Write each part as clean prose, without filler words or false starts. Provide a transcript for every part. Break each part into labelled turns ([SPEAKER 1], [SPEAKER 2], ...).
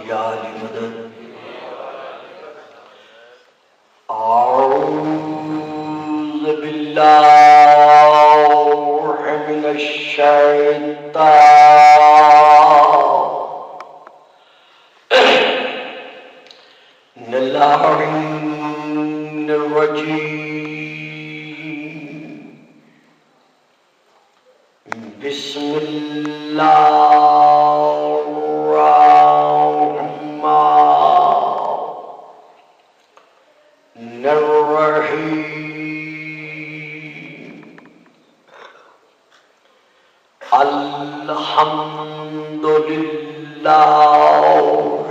[SPEAKER 1] یا علی مدد اعوذ باللہ من الشیطان اللعین الرجیم بسم اللہ الرحمن الرحیم الحمد للہ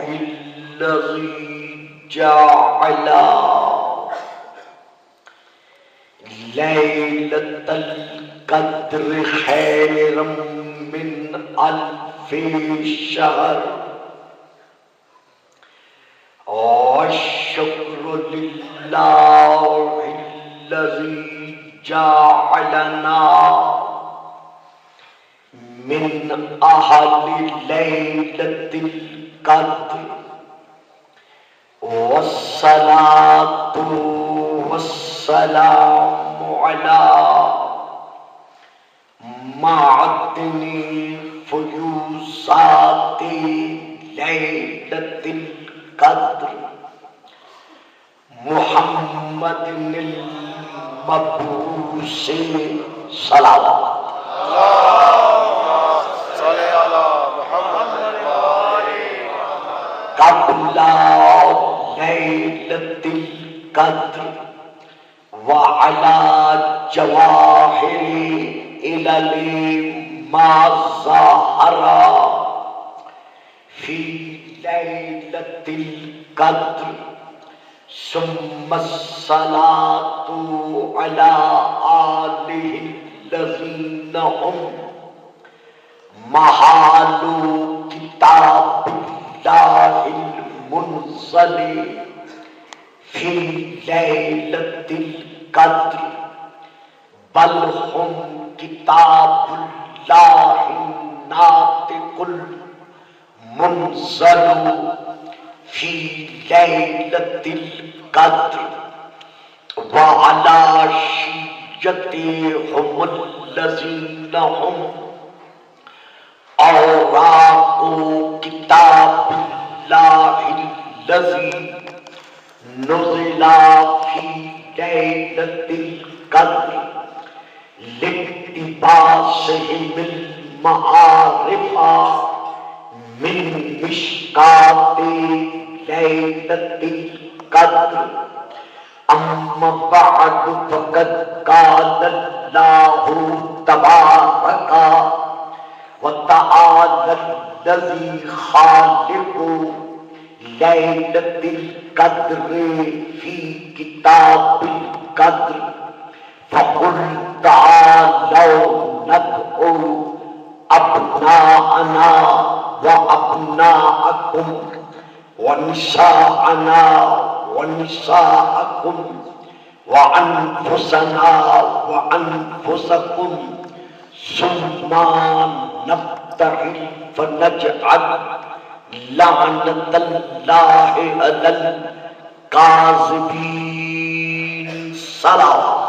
[SPEAKER 1] الذی جعل لیلۃ القدر خیرا من الف شہر والشکر للہ الذی جعلنا من اہل لیلۃ القدر والصلاة والسلام على معدن فیوزات لیلۃ القدر محمد المبعوث صلوات قبل لیلۃ القدر وعلی جواہر علل ما ظہر فی لیلۃ القدر ثم الصلاۃ علی آلہ الذین هم محال کتاب اللہ المنزل فی لیلۃ القدر بل هم کتاب اللہ ناطق المنزل فی لیلۃ القدر وعلی شیعتهم الذین هم اوراق کتاب اللہ الذی نزل فی لیلۃ القدر لاقتباسہم المعارف من مشکات لیلۃ القدر اما بعد فقد قال اللہ تبارک وتعالى الذي خالق ليلة القدر في كتاب القدر فقل تعالوا ندعو أبناءنا وأبناءكم ونساءنا ونساءكم وأنفسنا وأنفسكم ثم نبتهل فنجعل لعنة الله على الكاذبين صلوات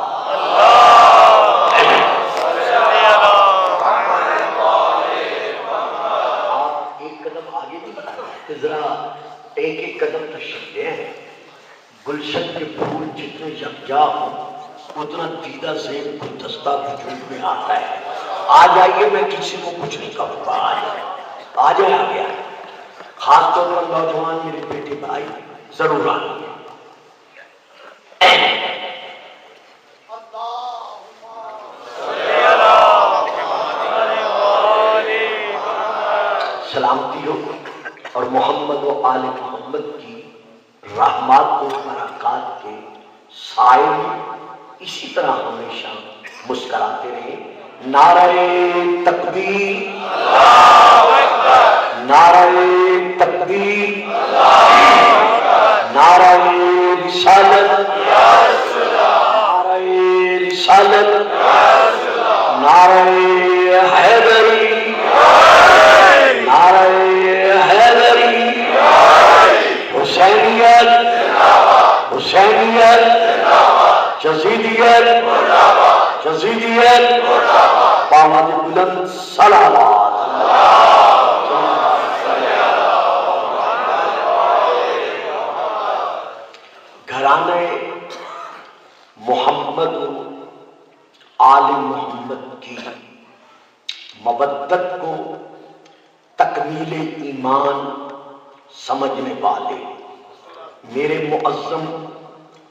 [SPEAKER 1] آپ ایک قدم آگے نہیں بڑھائیں، ذرا ایک ایک قدم تشریف لیں۔ گلشن کے پھول جتنے یکجا ہوں اتنا دیدہ زیب گلدستہ وجود میں آتا ہے۔ آ جائیے، میں کسی کو کچھ نہیں کہوں گا، آ جائے آگے آئے، خاص طور پر نوجوان میرے بیٹے بھائی ضرور آئیے۔ سلامتی ہو اور محمد و آل محمد کی رحمات و برکات کے سائے میں اسی طرح ہمیشہ مسکراتے رہے۔ نعرہ تکبیر، اللہ اکبر، نعرہ تکبیر، نعرہ رسالت، نعرہ رسالت، نعرہ حیدری، نعرہ حیدری، یزیدیت یزیدیت بامد بلند صلوات گھرانے محمد آل محمد کی مودت کو تکمیل ایمان سمجھنے والے میرے معظم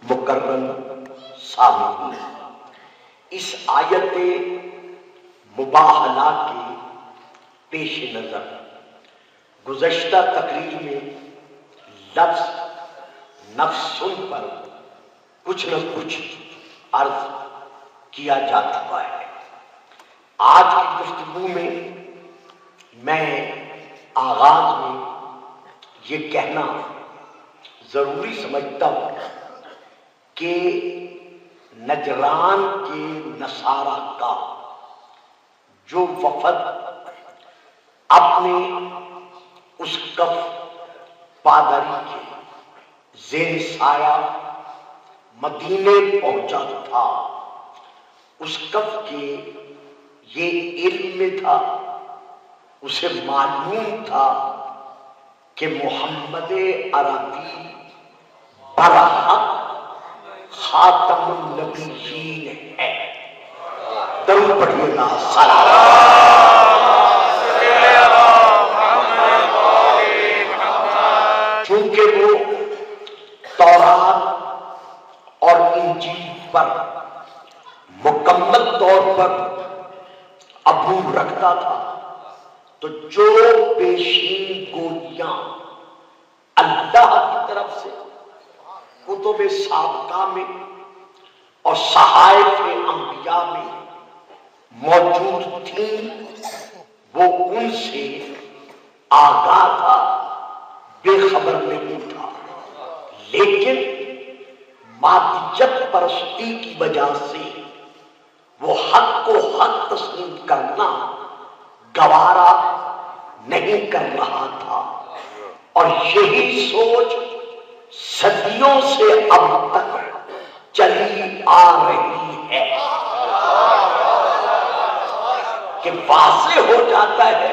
[SPEAKER 1] مکرم سامعین، اس آیت مباہلہ کے پیش نظر گزشتہ تقریر میں لفظ نفسن پر کچھ نہ کچھ عرض کیا جا چکا ہے۔ آج کی گفتگو میں میں آغاز میں یہ کہنا ضروری سمجھتا ہوں کہ نجران کے نصارہ کا جو وفد اپنے اس کف پادری کے زیر سایہ مدینے پہنچا تھا، اس کف کے یہ علم میں تھا، اسے معلوم تھا کہ محمد عربی برحق خاتم النبیین ہے۔ درود پڑھیے گا چونکہ وہ تورات اور انجیل پر مکمل طور پر عبور رکھتا تھا، تو جو پیشین گویاں اللہ کی طرف سے کتب سابقہ میں اور صحائف انبیاء میں موجود تھیں وہ ان سے آگاہ تھا، بے خبر نہیں تھا، لیکن مادیت پرستی کی وجہ سے وہ حق کو حق تسلیم کرنا گوارا نہیں کر رہا تھا، اور یہی سوچ صدیوں سے اب تک چلی آ رہی ہے کہ واضح ہو جاتا ہے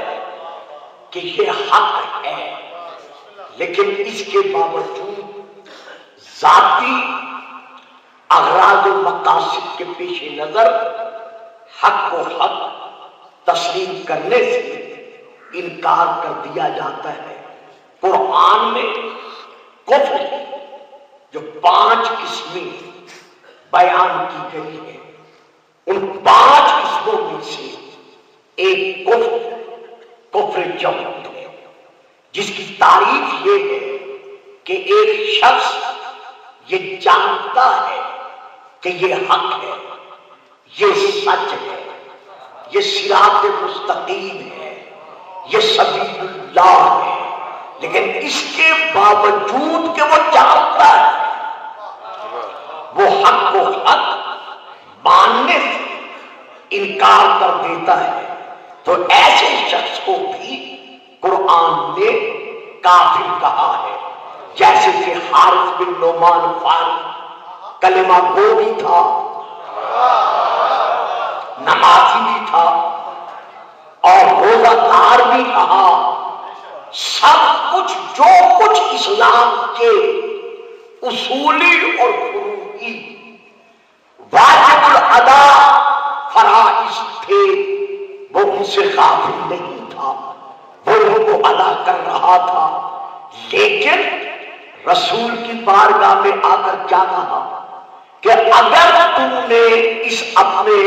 [SPEAKER 1] کہ یہ حق ہے، لیکن اس کے باوجود ذاتی اغراض و مقاصد کے پیش نظر حق کو حق تسلیم کرنے سے انکار کر دیا جاتا ہے۔ قرآن میں کفر جو 5 قسمیں بیان کی گئی ہیں، ان 5 قسموں میں سے ایک کفر جوہر ہے، جس کی تعریف یہ ہے کہ ایک شخص یہ جانتا ہے کہ یہ حق ہے، یہ سچ ہے، یہ صراط مستقیم ہے، یہ سبیل اللہ ہے، لیکن اس کے باوجود کہ وہ جانتا ہے وہ حق کو حق ماننے سے انکار کر دیتا ہے، تو ایسے شخص کو بھی قرآن نے کافر کہا ہے۔ جیسے کہ حارث بن نعمان فاری کلمہ گو بھی تھا، نمازی بھی تھا، اور روزہ دار بھی کہا، سب کچھ جو کچھ اسلام کے اصولی اور فروعی واجب الادا فرائض تھے وہ ان سے غافل نہیں تھا، وہ ان کو ادا کر رہا تھا، لیکن رسول کی بارگاہ میں آ کر کیا کہا کہ اگر تم نے اس اپنے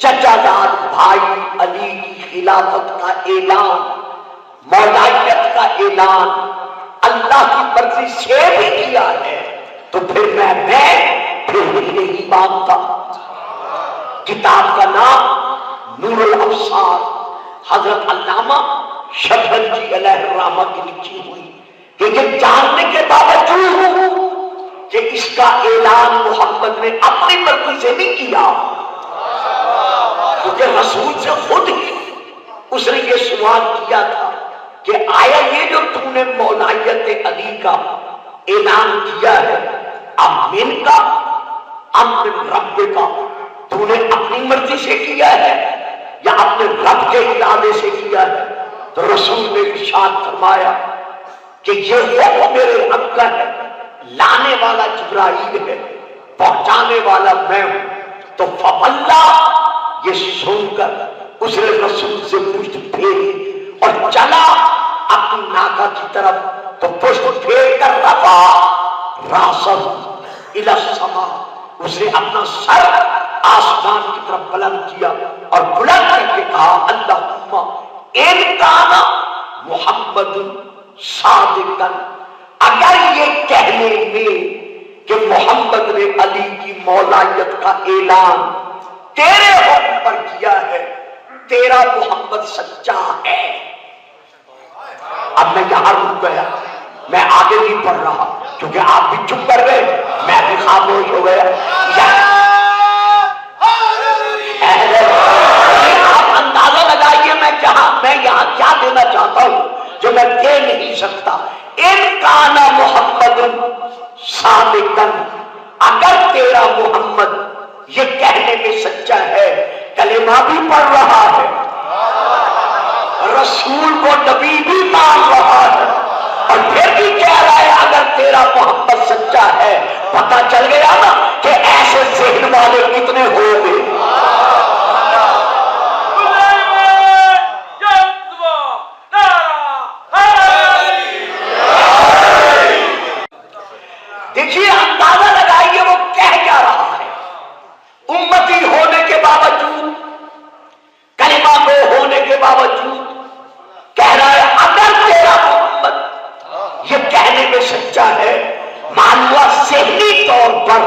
[SPEAKER 1] چچا جان بھائی علی کی خلافت کا اعلان، مولائیت کا اعلان اللہ کی مرضی سے بھی کیا ہے، تو پھر میں پھر بھی نہیں مانتا۔ کتاب کا نام نور الابصار، حضرت علامہ شبلی علیہ الرحمہ کی لکھی ہوئی کہ یہ جاننے کے باوجود کہ اس کا اعلان محمد نے اپنی مرضی سے نہیں کیا، کیونکہ رسول سے خود ہی اس نے یہ سوال کیا تھا کہ آیا یہ جو تم نے مولائیت علی کا اعلان کیا ہے اب من کا امن رب کا، تو نے اپنی مرضی سے کیا ہے یا اپنے رب کے ارادے سے کیا ہے؟ تو رسول نے ارشاد فرمایا کہ یہ وہ میرے رب کا ہے، لانے والا جبرائیل ہے، پہنچانے والا میں ہوں۔ تو فواللہ، یہ سن کر اس نے رسول سے پشت پھیری اور چلا اپنی ناکا کی طرف، تو پشت پھیر کر رفع راسہ الی السماء، اس نے اپنا سر آسمان کی طرف بلند کیا اور بلند کر کے کہا اللہم ان کان محمد صادقا، اگر یہ کہنے میں کہ محمد نے علی کی مولائیت کا اعلان تیرے حکم پر کیا ہے، تیرا محمد سچا ہے۔ اب میں یہاں رک گیا، میں آگے نہیں پڑھ رہا کیونکہ آپ بھی چپ کر گئے، میں بھی خاموش ہو گیا۔ آپ اندازہ لگائیے میں یہاں کیا دینا چاہتا ہوں جو میں دے نہیں سکتا۔ ان کان محمد صادقا، اگر تیرا محمد یہ کہنے میں سچا ہے، کلمہ بھی پڑھ رہا ہے، رسول کو نبی بھی مان رہا ہے، اور پھر بھی کہہ رہا ہے اگر تیرا محمد سچا ہے، پتہ چل گیا نا کہ ایسے ذہن والے کتنے ہو گے۔ دیکھیے اندازہ لگائیے وہ کہہ کیا رہا ہے، امتی ہونے کے باوجود، کلمہ گو ہونے کے باوجود کہہ رہا ہے اگر تیرا محمد یہ کہنے میں سچا ہے، معلومہ ذہنی طور پر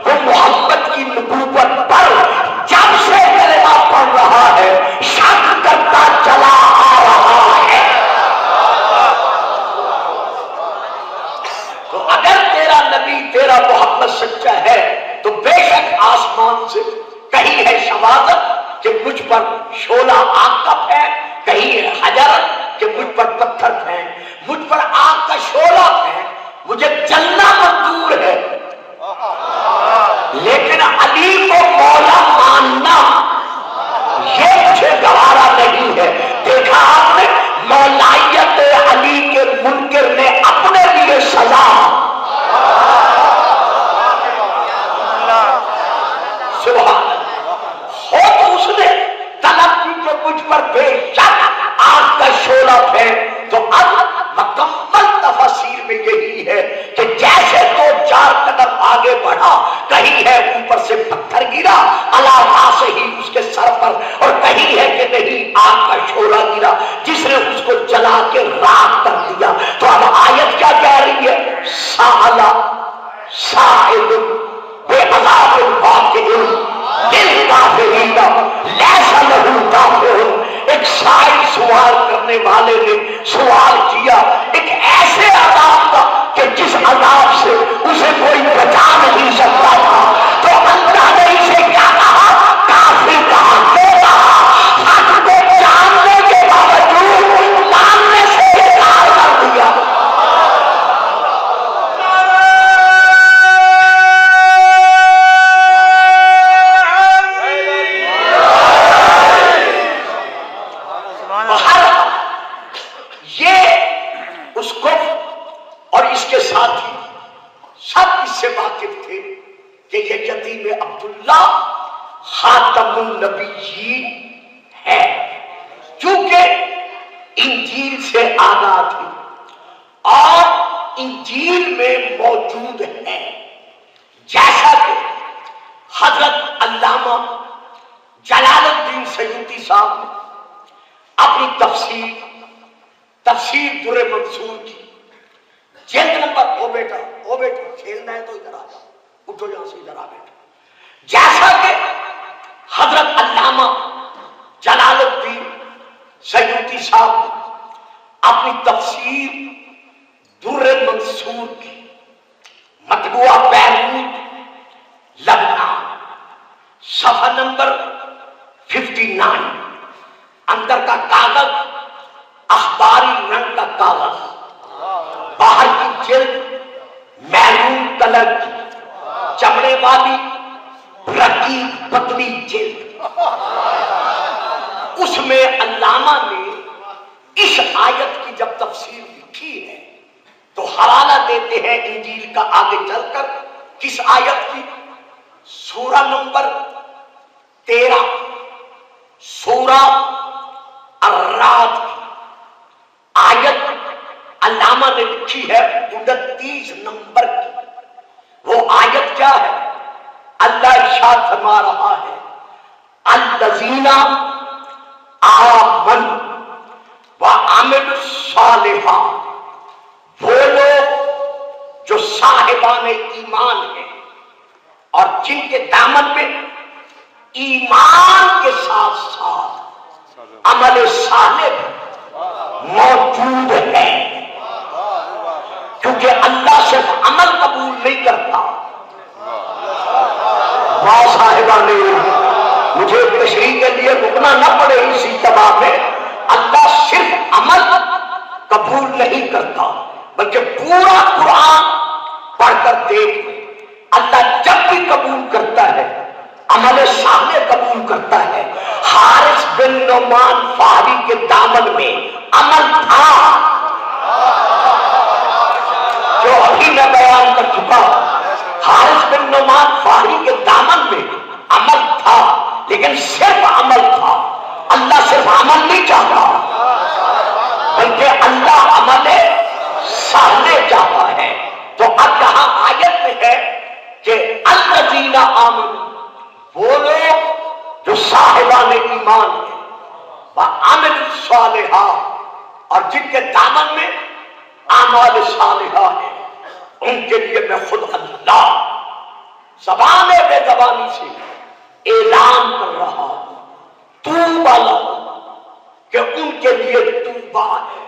[SPEAKER 1] وہ محمد کی نبوت پر جب سے کلمہ پڑھ رہا ہے شک کرتا چلا آ رہا ہے۔ تو اگر تیرا نبی تیرا محمد سچا ہے تو بے شک آسمان سے کہیں ہے شواذت کہ مجھ پر شعلہ آگ کا پھینک، کہیں ہے حجر کہ مجھ پر پتھر پھینک، مجھ پر آگ کا شعلہ پھینک، مجھے جلنا منظور ہے، لیکن علی کو مولا ماننا یہ مجھے گوارا نہیں ہے۔ دیکھا آپ نے مولائیت علی کے منکر نے اپنے لیے سزا، سبحان ہو تو اس نے طلب کی کہ مجھ پر بے شک آگ کا شعلہ پھینک۔ تو اب مکمل تفسیر میں یہی ہے کہ جیسے تو 4 قدم آگے بڑھا، کہیں ہے اوپر سے پتھر گرا علاوہ سے ہی اس کے سر پر، اور کہیں ہے کہ نہیں آگ کا شعلہ گرا جس نے اس کو جلا کے راکھ کر دیا۔ تو اب آیت کیا کہہ رہی ہے؟ سالا سائل بے عذاب واقع للکافرین لیس لہ دافع، ایک سائل سوال کرنے والے نے سوال کیا ایک ایسے عذاب کا کہ جس عذاب سے اسے کوئی بچا نہیں سکتا تھا۔ تو اللہ نے اسے کیا کہا؟ کافر کہا، کیوں کہا؟ حق کو جاننے کے باوجود ماننے سے انکار کر دیا۔ اور اس کے ساتھی سب اس سے واقف تھے کہ یہ یتیم عبداللہ خاتم النبیین ہے، چونکہ انجیل سے آگاہ تھی اور انجیل میں موجود ہے، جیسا کہ حضرت علامہ جلال الدین سیوطی صاحب نے اپنی تفسیر در منصور کی جلد نمبر، او بیٹا کھیلنا ہے تو ادھر آ جاؤ، اٹھو یہاں سے ادھر آ بیٹا، جیسا کہ حضرت علامہ جلال الدین سیوطی صاحب نے اپنی تفسیر در منصور کی مطبوعہ بیروت لبنان صفحہ نمبر 59، اندر کا کاغذ اخباری رنگ کا کاغذ، باہر کی جلد میرون کلر کی چمڑے والی رقیق پتلی جلد، اس میں علامہ نے اس آیت کی جب تفسیر لکھی ہے تو حوالہ دیتے ہیں انجیل کا آگے چل کر کس آیت کی؟ سورہ نمبر 13 سورہ الرعد کی آیت علامہ نے لکھی ہے 29 نمبر کی۔ وہ آیت کیا ہے؟ اللہ ارشاد فرما رہا ہے الذین آمنوا وعملوا الصالحات، وہ لوگ جو صاحبان ایمان ہیں اور جن کے دامن میں ایمان کے ساتھ ساتھ عمل صالح موجود ہے، کیونکہ اللہ صرف عمل قبول نہیں کرتا۔ واہ صاحبان، مجھے تشریح کے لیے رکنا نہ پڑے اسی جواب میں، اللہ صرف عمل قبول نہیں کرتا بلکہ پورا قرآن پڑھ کر دیکھ، اللہ جب بھی قبول کرتا ہے عمل صالح قبول کرتا ہے۔ حارث بن نعمان فہری کے دامن میں عمل تھا جو ابھی میں بیان کر چکا، حارث بن نعمان فہری کے دامن میں عمل تھا، لیکن صرف عمل تھا۔ اللہ صرف عمل نہیں چاہتا بلکہ اللہ عمل صالح چاہتا ہے۔ تو اب یہاں آیت میں ہے کہ الذین آمنوا، وہ لوگ جو صاحبان ایمان ہیں، وعملوا الصالحات، اور جن کے دامن میں اعمال صالحہ ہیں، ان کے لیے میں خود اللہ زبان بے زبانی سے اعلان کر رہا ہوں توبہ لہم، کہ ان کے لیے توبہ ہے،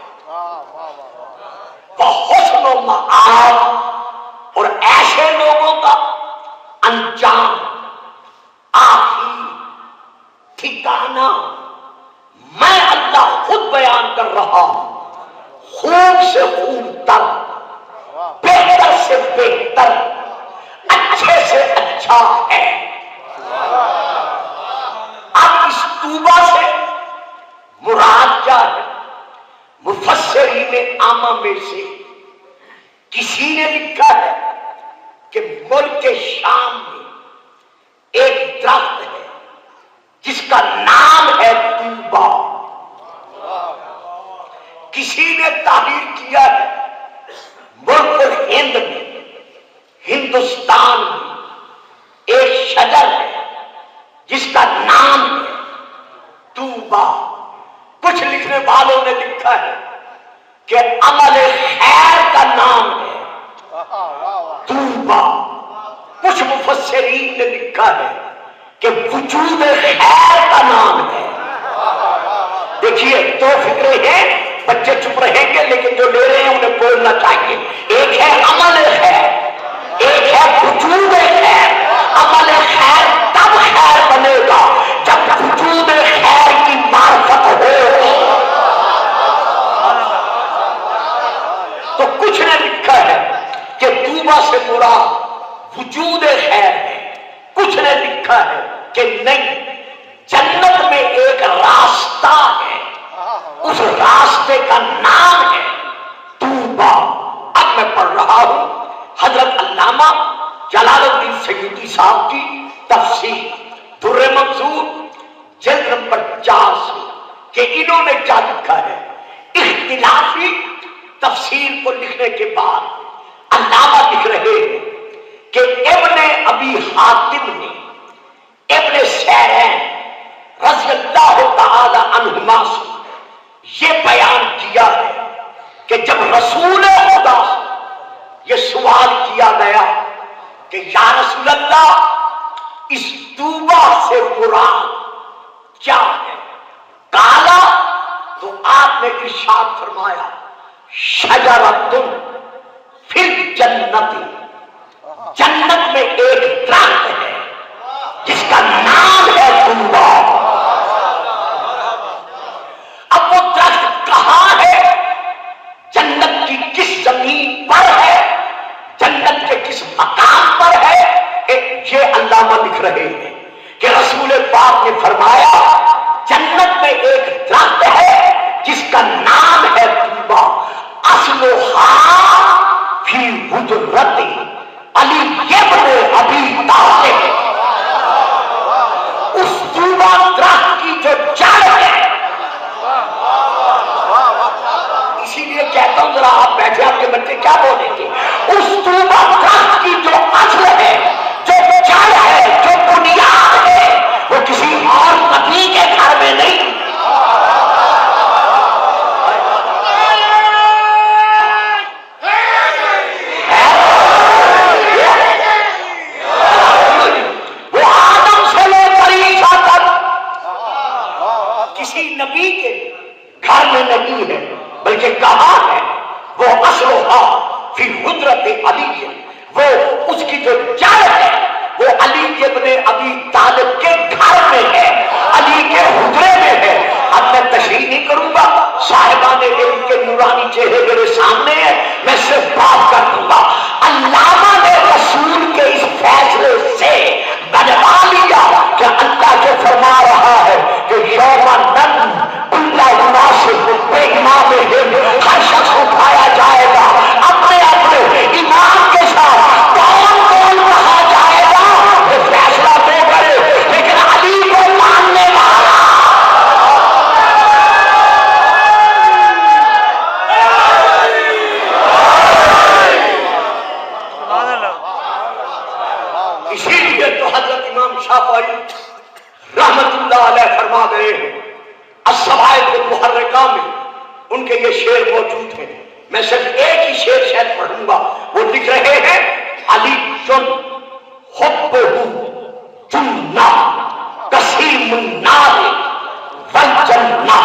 [SPEAKER 1] وحسن مآب، اور ایسے لوگوں کا انجام آخری ٹھکانہ میں اللہ خود بیان کر رہا ہوں، خوب سے خوب تر، بہتر سے بہتر، اچھے سے اچھا ہے۔ اب اس توبہ سے مراد کیا ہے؟ مفسرین عامہ میں سے کسی نے لکھا ہے کہ ملک شام میں ایک درخت ہے جس کا نام ہے توبہ۔ کسی نے تعبیر کیا ہے ملک ہند میں، ہندوستان میں ایک شجر ہے جس کا نام ہے توبہ۔ کچھ لکھنے والوں نے لکھا ہے کہ عمل خیر کا نام ہے توبہ۔ کچھ مفسرین نے لکھا ہے کہ وجود خیر کا نام ہے۔ دیکھیے دو فکریں ہیں، بچے چپ رہیں گے لیکن جو لے رہے ہیں انہیں بولنا چاہیے۔ ایک ہے عمل خیر، ایک ہے وجود خیر۔ عمل خیر تب خیر بنے گا جب وجود خیر کی معرفت ہو۔ تو کچھ نے لکھا ہے کہ توبہ سے مراد وجود خیر ہے، کچھ نے لکھا ہے کہ نہیں، جنت میں ایک راستہ ہے، اس راستے کا نام ہے توبہ۔ اب میں پڑھ رہا ہوں حضرت علامہ جلال الدین سیوطی صاحب کی تفسیر در منظور جلد نمبر 50 کہ انہوں نے کیا لکھا ہے۔ اختلافی تفسیر کو لکھنے کے بعد علامہ لکھ رہے ہیں کہ ابن ابی حاتم نے ابن سیرین رضی اللہ تعالی عنہما سے یہ بیان کیا ہے کہ جب رسول خدا یہ سوال کیا گیا کہ یا رسول اللہ اس توبہ سے مراد کیا ہے، کالا، تو آپ نے ارشاد فرمایا شجرۃ فی الجنت، جنت میں ایک درخت ہے جس کا نام ہے توبہ۔ اب وہ درخت کہاں ہے، جنت کی کس زمین پر ہے، جنت کے کس مقام پر ہے، یہ علامہ لکھ رہے ہیں۔ پاک نے فرمایا جنت میں ایک درخت ہے جس کا نام ہے طوبا، اصلھا فی حجرت علی ابن ابی طالب۔ اس طوبا درخت کی جو جڑ ہے، اسی لیے کہتا ہوں ذرا آپ بیٹھے، آپ کے بچے کیا بولیں گے، اس طوبا درخت کی جو اصل ہے، جو جڑ ہے، جو بنیاد ہے، وہ کسی اور نبی کے گھر میں نہیں، وہ آدم سے لے کر عیسیٰ تک کسی نبی کے گھر میں نہیں ہے، بلکہ کہاں ہے وہ اصلھا فی حجرت علی، وہ اس کی جو جڑ ہے وہ علی ابن ابی طالب کے گھر میں ہے، علی کے حجرے میں ہے۔ اب میں تشریح نہیں کروں گا، صاحبان علم کے نورانی چہرے میرے سامنے ہیں، میں صرف بات کر دوں گا۔ علامہ نے رسول کے اس فیصلے سے بنوا لیا کہ اللہ جو فرما رہا ہے کہ یوم نن کل اناس بامامہم، ہر شخص اٹھایا جائے گا اپنے اپنے امام کے ساتھ، کون کون کہا جائے گا وہ فیصلہ تو کرے، لیکن علی کو ماننے والا اسی لیے تو حضرت امام شافعی رحمت اللہ علیہ فرما گئے ہیں، الصواعق المحرکہ میں ان کے یہ شعر موجود ہیں، میں صرف ایک ہی شعر شاید پڑھوں گا، وہ لکھ رہے ہیں علی جن حبہ جنہ قسیم النار والجنہ۔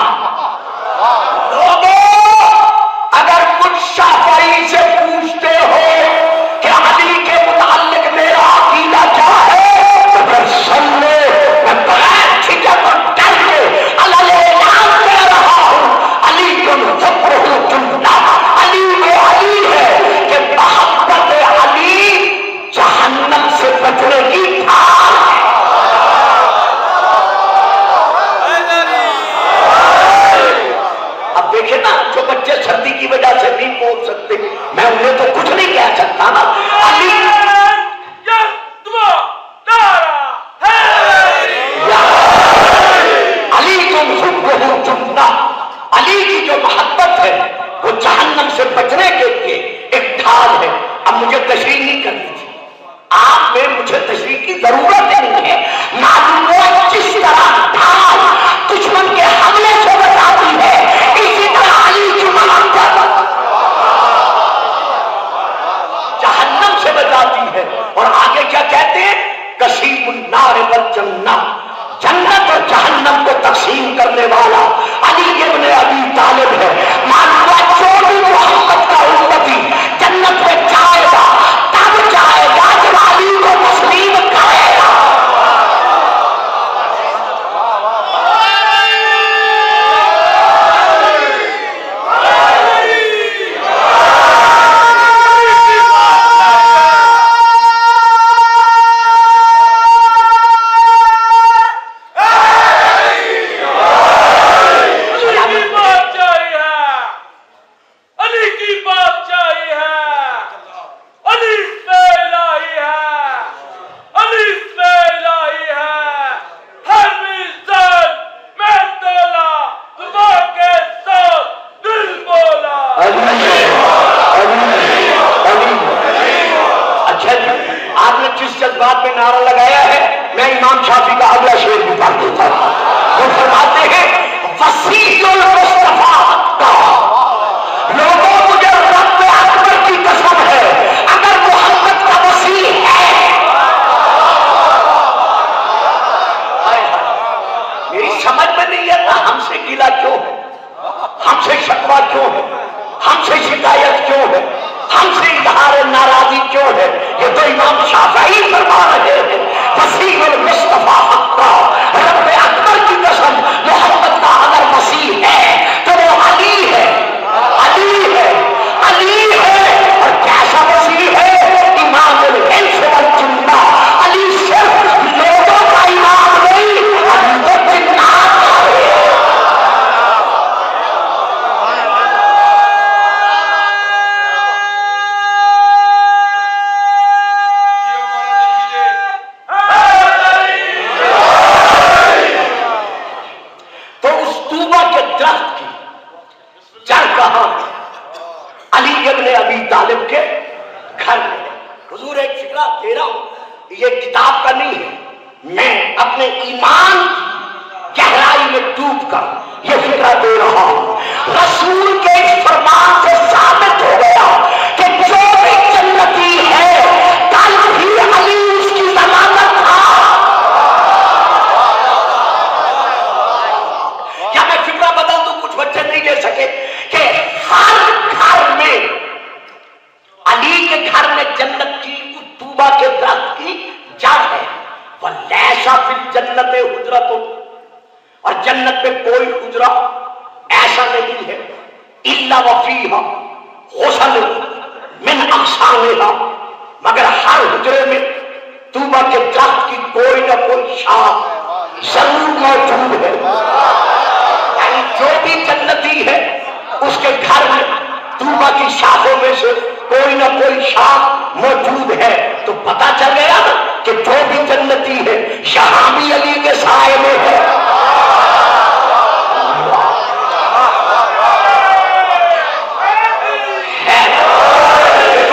[SPEAKER 1] لوگوں اگر کچھ شافعی سے پوچھتے ہو کہ علی کے متعلق میرا عقیدہ کیا ہے تو پھر سن لو، میں بغیر جھجک اور ڈر کے اعلان کر رہا ہوں، علی جن حبہ جنہ، علی وہ علی ہے کہ محبت علی جہنم سے بچنے کی ڈھال ہے۔ اب دیکھیں نا، جو بچے سردی کی وجہ سے نہیں بول سکتے، میں انہیں تو کچھ نہیں کہہ سکتا نا، علی علی کی جو محبت ہے وہ جہنم سے بچنے کے لیے ایک ڈھال ہے۔ اب مجھے تشریح نہیں کرنی تھی، آپ میں مجھے تشریح کی ضرورت نہیں ہے، معلوم ہو جس طرح ڈھال دشمن کے حملے سے بچاتی ہے، اسی طرح علی کی محبت جہنم سے بچاتی ہے۔ اور آگے کیا کہتے ہیں، قسیم النار والجنہ، جنت اور جہنم کو تقسیم کرنے والا علی ابن ابی طالب ہے۔ معلوم ہوا جو بھی محمد کا امتی جنت میں جائے گا تب جائے گا جب علی کو تسلیم کرے گا۔ علی ابن ابی طالب کے گھر میں. حضور ایک فکرہ دے رہا ہوں، یہ کتاب کا نہیں ہے، میں اپنے ایمان کی گہرائی میں ڈوب کر یہ فکرہ دے رہا ہوں. رسول کے اس فرمان سے ثابت ہو گیا کہ جو بھی جنتی ہے کل بھی علی اس کی ضمانت تھا. کیا میں فکرہ بتا دوں؟ کچھ بچے نہیں دے سکے کہ ہر گھر میں، علی کے گھر میں جنت کی طوبہ کے درخت کی جڑ ہے. وَلَيْسَ فِي الْجَنَّةِ حُجْرَةٌ، اور جنت میں کوئی حجرہ ایسا نہیں ہے اِلَّا وَفِيهَا غُسَلٌ مِنْ أَغْصَانِهَا، مگر ہر حجرے میں طوبہ کے درخت کی کوئی نہ کوئی شاخ ضرور موجود ہے. یعنی جو بھی جنتی ہے اس کے گھر میں طوبہ کی شاخوں میں سے کوئی نہ کوئی شاخ موجود ہے. تو پتا چل گیا نا کہ جو بھی جنتی ہے یہاں بھی علی کے سائے میں ہے.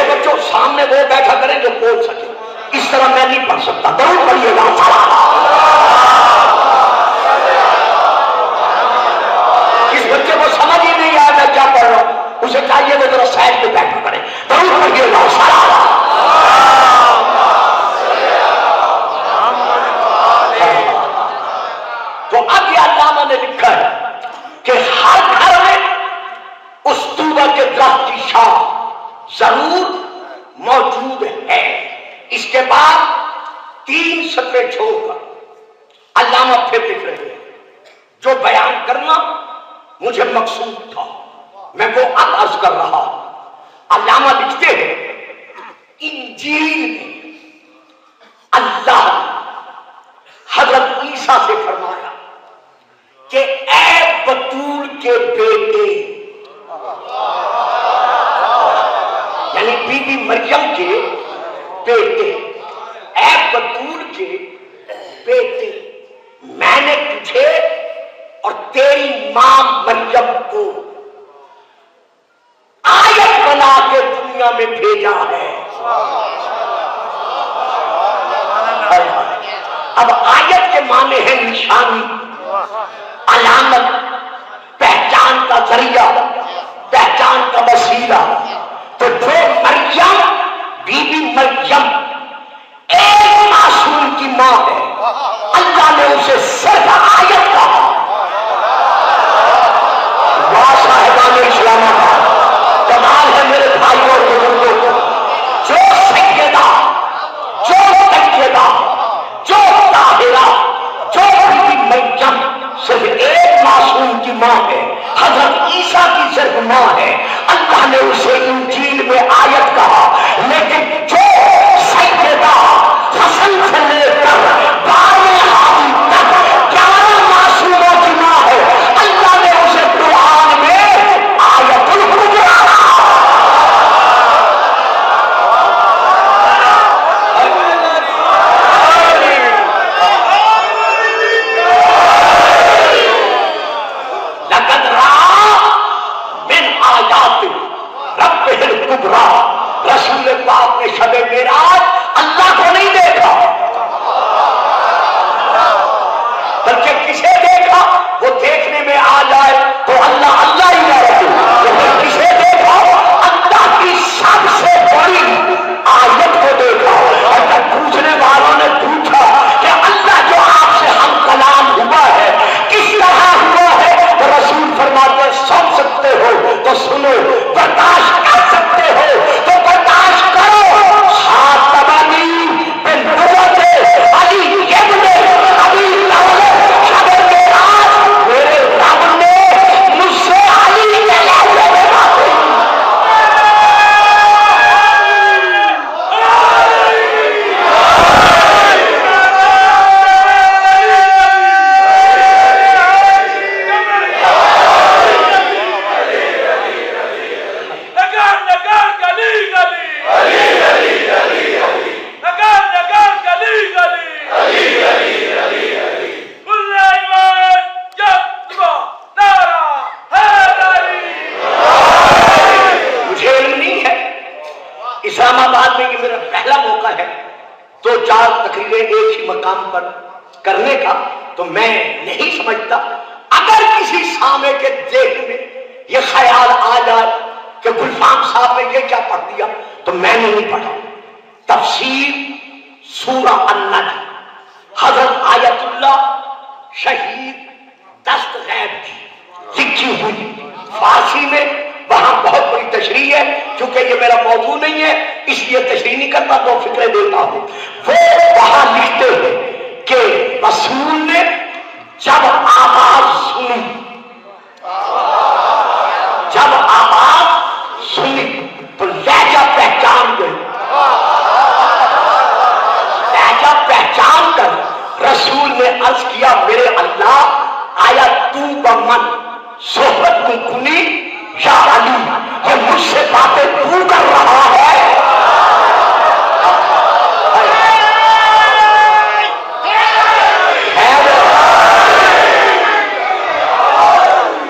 [SPEAKER 1] بچوں سامنے وہ بیٹھا کریں جو بول سکے، اس طرح میں نہیں پڑھ سکتا. ضرور پڑھیے گا. اس بچے کو سمجھ ہی نہیں آ رہا کیا پڑھ رہا ہوں، اسے چاہیے وہ ذرا سائڈ پہ بیٹھا کرے. ضرور پڑھیے گا. تو اب یہ علامہ نے لکھا ہے کہ ہر گھر میں اس طوبہ کے درخت کی شاخ ضرور موجود ہے. اس کے بعد 3 صفحے چھوڑ کر علامہ پھر لکھ رہے ہیں جو بیان کرنا مجھے مقصود تھا میں وہ اب عرض کر رہا. علامہ لکھتے ہیں انجیل میں اللہ حضرت عیسیٰ سے فرمایا کہ اے بطول کے بیٹے، یعنی بی بی مریم کے بیٹے، اے بطول کے بیٹے، میں نے تجھے اور تیری ماں مریم کو آیت بنا کے دنیا میں بھیجا ہے. اب آیت کے معنی ہے نشانی، علامت، پہچان کا ذریعہ، پہچان کا وسیلہ. تو جو مریم، بی بی مریم ایک معصوم کی ماں ہے، اللہ نے اسے صرف آیت کہا. واہ صاحبان اسلام کا کمال ہے میرے بھائیوں اور بزرگوں کو. جو سیدہ، جو سیدہ، جو طاہرہ، جو بی بی مریم صرف ایک معصوم کی ماں ہے، حضرت عیسیٰ کی صرف ماں ہے. اللہ نے اسے انجیل میں آیت کہا، لیکن جو سیدہ حسن سے لے کر 12 حاوی تک 11 معصوموں کی ماں ہے، اللہ نے اسے قرآن میں آیت الحجرہ لقد رأى من آیات ربہ الکبریٰ. رسول پاک نے شب معراج اللہ کو نہیں دیکھا بلکہ کسے دیکھا؟ وہ دیکھنے میں آ جائے تو اللہ اللہ ہی نہ رہے، لیکن کسے دیکھا؟ اللہ کی سب سے بڑی آیت کو دیکھا. اور جب پوچھنے والوں نے پوچھا کہ اللہ جو آپ سے ہم کلام ہوا ہے کس طرح ہوا ہے، تو رسول فرماتے سن سکتے ہو تو سنو، برداشت کر سکتے ہو تو برداشت کرو. خاطبنی بالنبوت علی ابن ابی طالب، شب معراج میرے رب نے مجھ سے علی کے لہجے میں باتیں کی. اسلام آباد میں یہ میرا پہلا موقع ہے 2-4 تقریریں ایک ہی مقام پر کرنے کا، تو میں نہیں سمجھتا اگر کسی سامع کے ذہن میں یہ خیال آ جائے کہ گلفام صاحب نے یہ کیا پڑھ دیا، تو میں نے نہیں پڑھا۔ تفسیر سورہ النجم حضرت آیت اللہ شہید دست غیب کی لکھی ہوئی فارسی میں، وہاں بہت بڑی تشریح ہے، چونکہ یہ میرا موضوع نہیں ہے اس لیے تشریح نہیں کرتا، تو فکرے دیتا ہوں۔ وہ وہاں لکھتے ہیں کہ رسول نے جب آواز سنی، جب آواز سنی تو لہجہ پہچان گئی، لہجہ پہچان کر رسول نے عرض کیا میرے اللہ آیا تو بمن صحبت میں کنی یا علی، یہ مجھ سے باتیں تو کر رہا ہے۔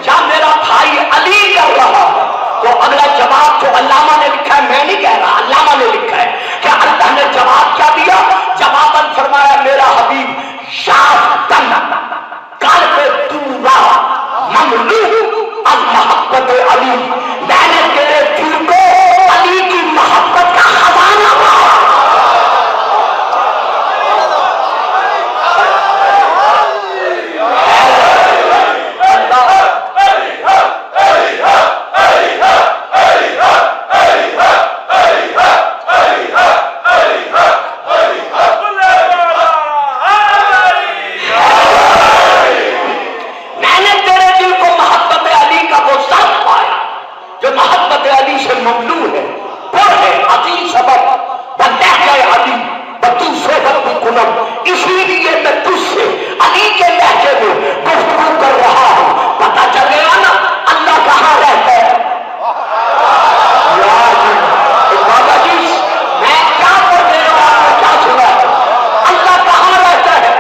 [SPEAKER 1] یا میرا بھائی علی کر رہا ہے، تو اگلا جواب جو علامہ نے لکھا ہے، میں نہیں کہہ رہا، علامہ نے لکھا ہے کہ اللہ نے جواب کیا دیا؟ جواباً فرمایا میرا حبیب شافتن قلب دورا مملوء از محبت علی، میں نے تیرے دل کو علی کی محبت کا خزانہ ممنوع ہے، پر ہے عظیم سبب بلہجہ علی بطو صحبت کنم، اسی لیے میں تجھ سے علی کے لہجے میں گفتگو کر رہا ہوں۔ پتہ چلے گا نا اللہ کہاں رہتا ہے؟ بابا جی میں کیا پڑھ دے رہا ہوں، آپ نے کیا سنا ہے؟ اللہ کہاں رہتا ہے؟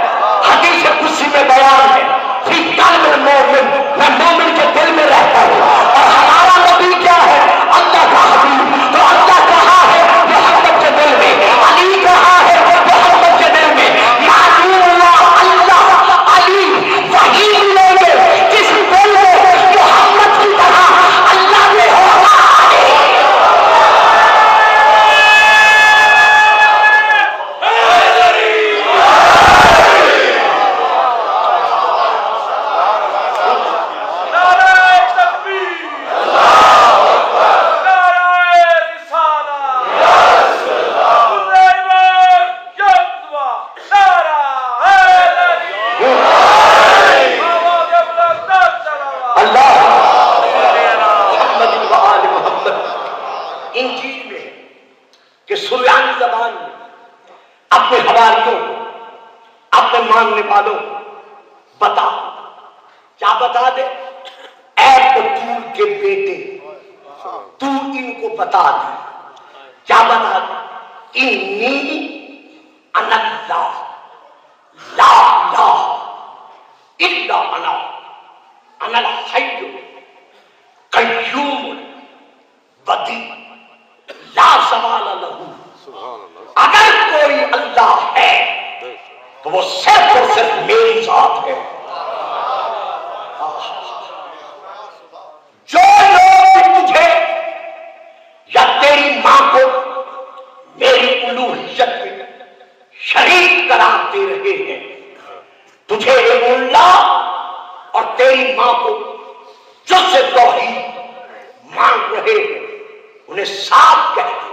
[SPEAKER 1] حدیث قدسی میں بیان ہے فی قلب المومن، میں مومن کے دل میں رہتا ہوں، اور ہمارا نبی کیا ہے؟ اللہ کا حبیب، تو اللہ کہاں ہے؟ محمد کے دل میں۔ علی کہاں ہے؟ محمد کے دل میں۔ معلوم اللہ اللہ علی وہی ملیں گے جس دل میں محمد کی طرح اللہ میں ہوگا علی۔ انجیل میں کہ سریانی زبان میں اپنے حواریوں کو، اپنے ماننے والوں کو بتا، کیا بتا دے؟ اے بطول کے بیٹے تو ان کو بتا دے، کیا بتا دے؟ انی انا اللہ لا الہ الا انا الحی قیوم بدیع لا زوال لہ، اگر کوئی اللہ ہے تو وہ صرف اور صرف میری ذات ہے۔ جو لوگ تجھے یا تیری ماں کو میری الوہیت میں شریک قرار دے رہے ہیں، تجھے اللہ اور تیری ماں کو جز توحید مان رہے ہیں، انہیں صاف کہہ دے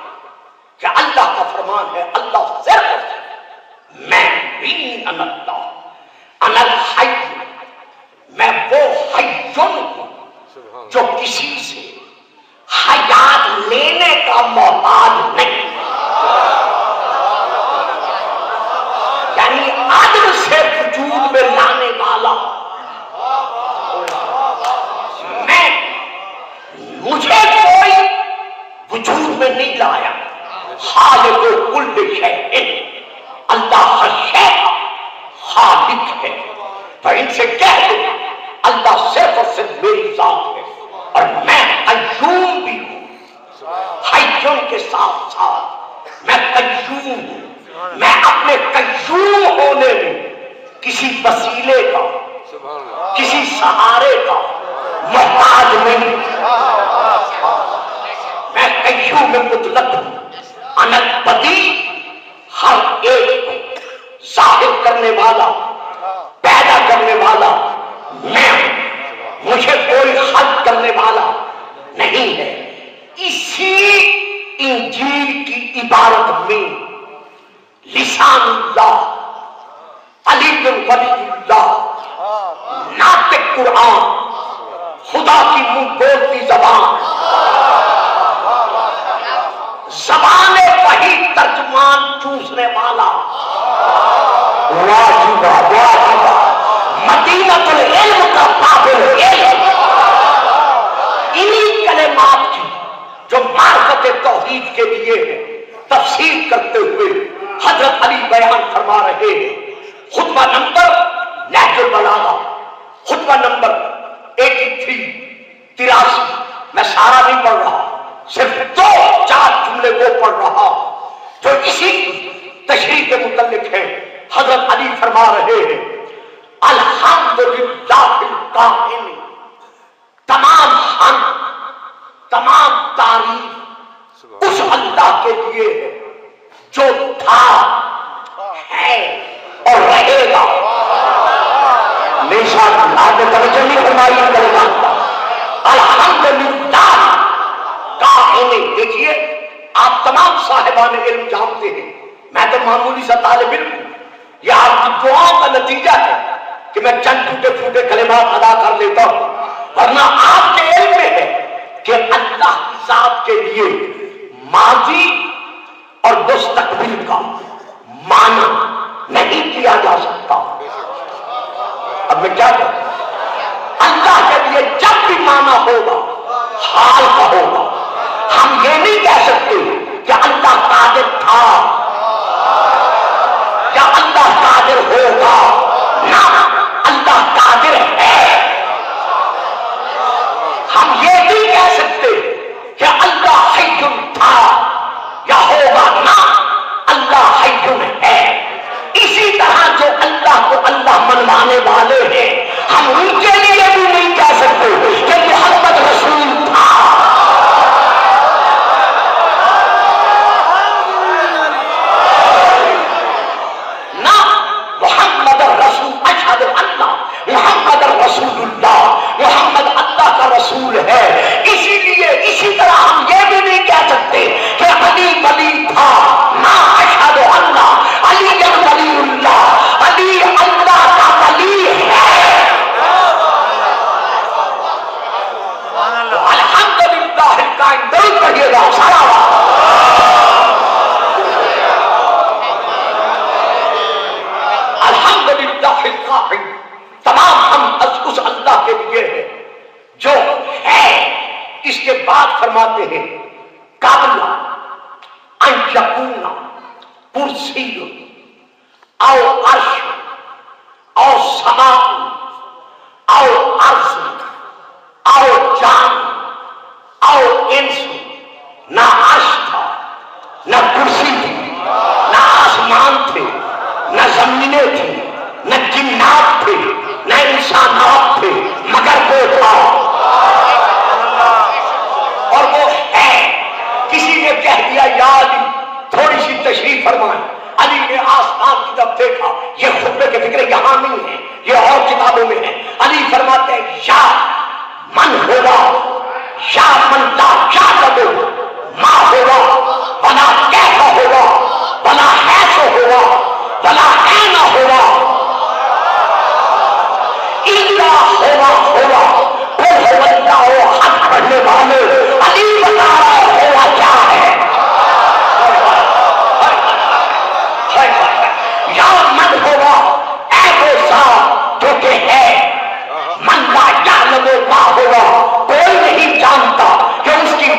[SPEAKER 1] کہ اللہ کا فرمان ہے اللہ صرف اور صرف میں بھی اللہ انا الحی، میں وہ حیٌ ہوں جو کسی سے حیات لینے کا محتاج نہیں، یعنی عدل سے وجود میں لانے والا میں، مجھے کوئی وجود میں نہیں لایا۔ خالق کل شیء، اللہ ہر شے کا خالق ہے، تو ان سے کہہ دو اللہ صرف اور صرف میری ذات ہے، اور میں قیوم بھی ہوں، حیّ کے ساتھ ساتھ قیوم ہوں، میں اپنے قیوم ہونے میں کسی وسیلے کا، کسی سہارے کا محتاج نہیں، میں قیوم مطلق ہوں۔ انت پتی ہر ایک کو ظاہر کرنے والا، پیدا کرنے والا میں ہوں، مجھے کوئی خلق کرنے والا نہیں ہے۔ اسی انجیل کی عبارت میں لسان اللہ، علی بن ولی اللہ، ناطق قرآن، خدا کی منہ بولتی زبان، زبان وحی ترجمان چوسنے والا، واہ واہ واہ واہ، مدینۃ العلم کا بابل علم، انہی کلمات کی جو معرفت توحید کے لیے ہے تفسیر کرتے ہوئے حضرت علی بیان فرما رہے ہیں۔ خطبہ نمبر نہج البلاغہ، خطبہ نمبر 83 میں سارا نہیں پڑھ رہا، صرف 2-4 جملے وہ پڑھ رہا جو اسی تشریح کے متعلق ہے۔ حضرت علی فرما رہے ہیں الحمدللہ القائل، تمام حمد، تمام تعریف اس اللہ کے لیے ہے جو تھا، ہے اور رہے گا۔ میرے ساتھ آپ نے توجہ نہیں فرمائی کلمات کا، الحمدللہ قائل۔ دیکھیے آپ تمام صاحبان علم جانتے ہیں، میں تو معمولی سا طالب علم ہوں، یہ آپ کی دعاؤں کا نتیجہ ہے کہ میں چند ٹوٹے پھوٹے کلمات ادا کر لیتا ہوں، ورنہ آپ کے علم میں ہے کہ اللہ کی ذات کے لیے ماضی اور مستقبل کا معنی نہیں کیا جا سکتا۔ اب میں کیا کہوں، اللہ کے لیے جب بھی معنی ہوگا حال کا ہوگا۔ ہم یہ نہیں کہہ سکتے کہ اللہ قادر تھا یا اللہ قادر ہوگا، نہ، اللہ قادر ہے۔ ہم یہ نہیں کہہ سکتے کہ اللہ حی تھا یا ہوگا، نہ، اللہ حی ہے۔ اسی طرح جو اللہ کو اللہ منوانے والے ہیں، ہم ان کے لیے بھی نہیں کہہ سکتے کہ محمد رسول تھا۔ نہ، محمد رسول، اشہد ان محمد رسول اللہ، محمد اللہ کا رسول ہے۔ اسی لیے اسی طرح ہم یہ بھی نہیں کہہ سکتے کہ علی ولی تھا، نہ، اشہد ان علی ولی اللہ، علی اللہ کا ولی ہے۔ الحمدللہ القائم، درود پڑھیے گا سارا الحمدللہ القائم، تمام ہم اس اللہ کے لیے ہے جو ہے۔ اس کے بعد فرماتے ہیں قابل ان یکون کرسی او عرش او سماء او ارض او جان او انس، نہ عرش تھا، نہ کرسی تھی، نہ آسمان تھے، نہ زمینیں تھی، نہ جنات تھے، نہ انسانات تھے، مگر وہ تھا اور وہ ہے۔ کسی نے کہہ دیا یا علی، تھوڑی سی تشریح فرمائیں۔ علی نے آسمان کی طرف دیکھا، یہ خطبے کے فکر یہاں نہیں ہے، یہ اور کتابوں میں ہے۔ علی فرماتے ہیں یا من ہوگا، یا من لا یعلم ما ہوگا، بنا کیسا ہوگا، بنا ہے تو ہوگا، بنا ہے نہ ہوگا، اللہ ہوگا ہوگا، وہ ہوگا ہو حق پڑھنے والے۔ علی بتا رہا ہوگا کیا ہے، یا من ہوگا اے وہ ذات جو کہ ہے، من لا یعلم ما ہوگا، کوئی نہیں جانتا کہ اس کی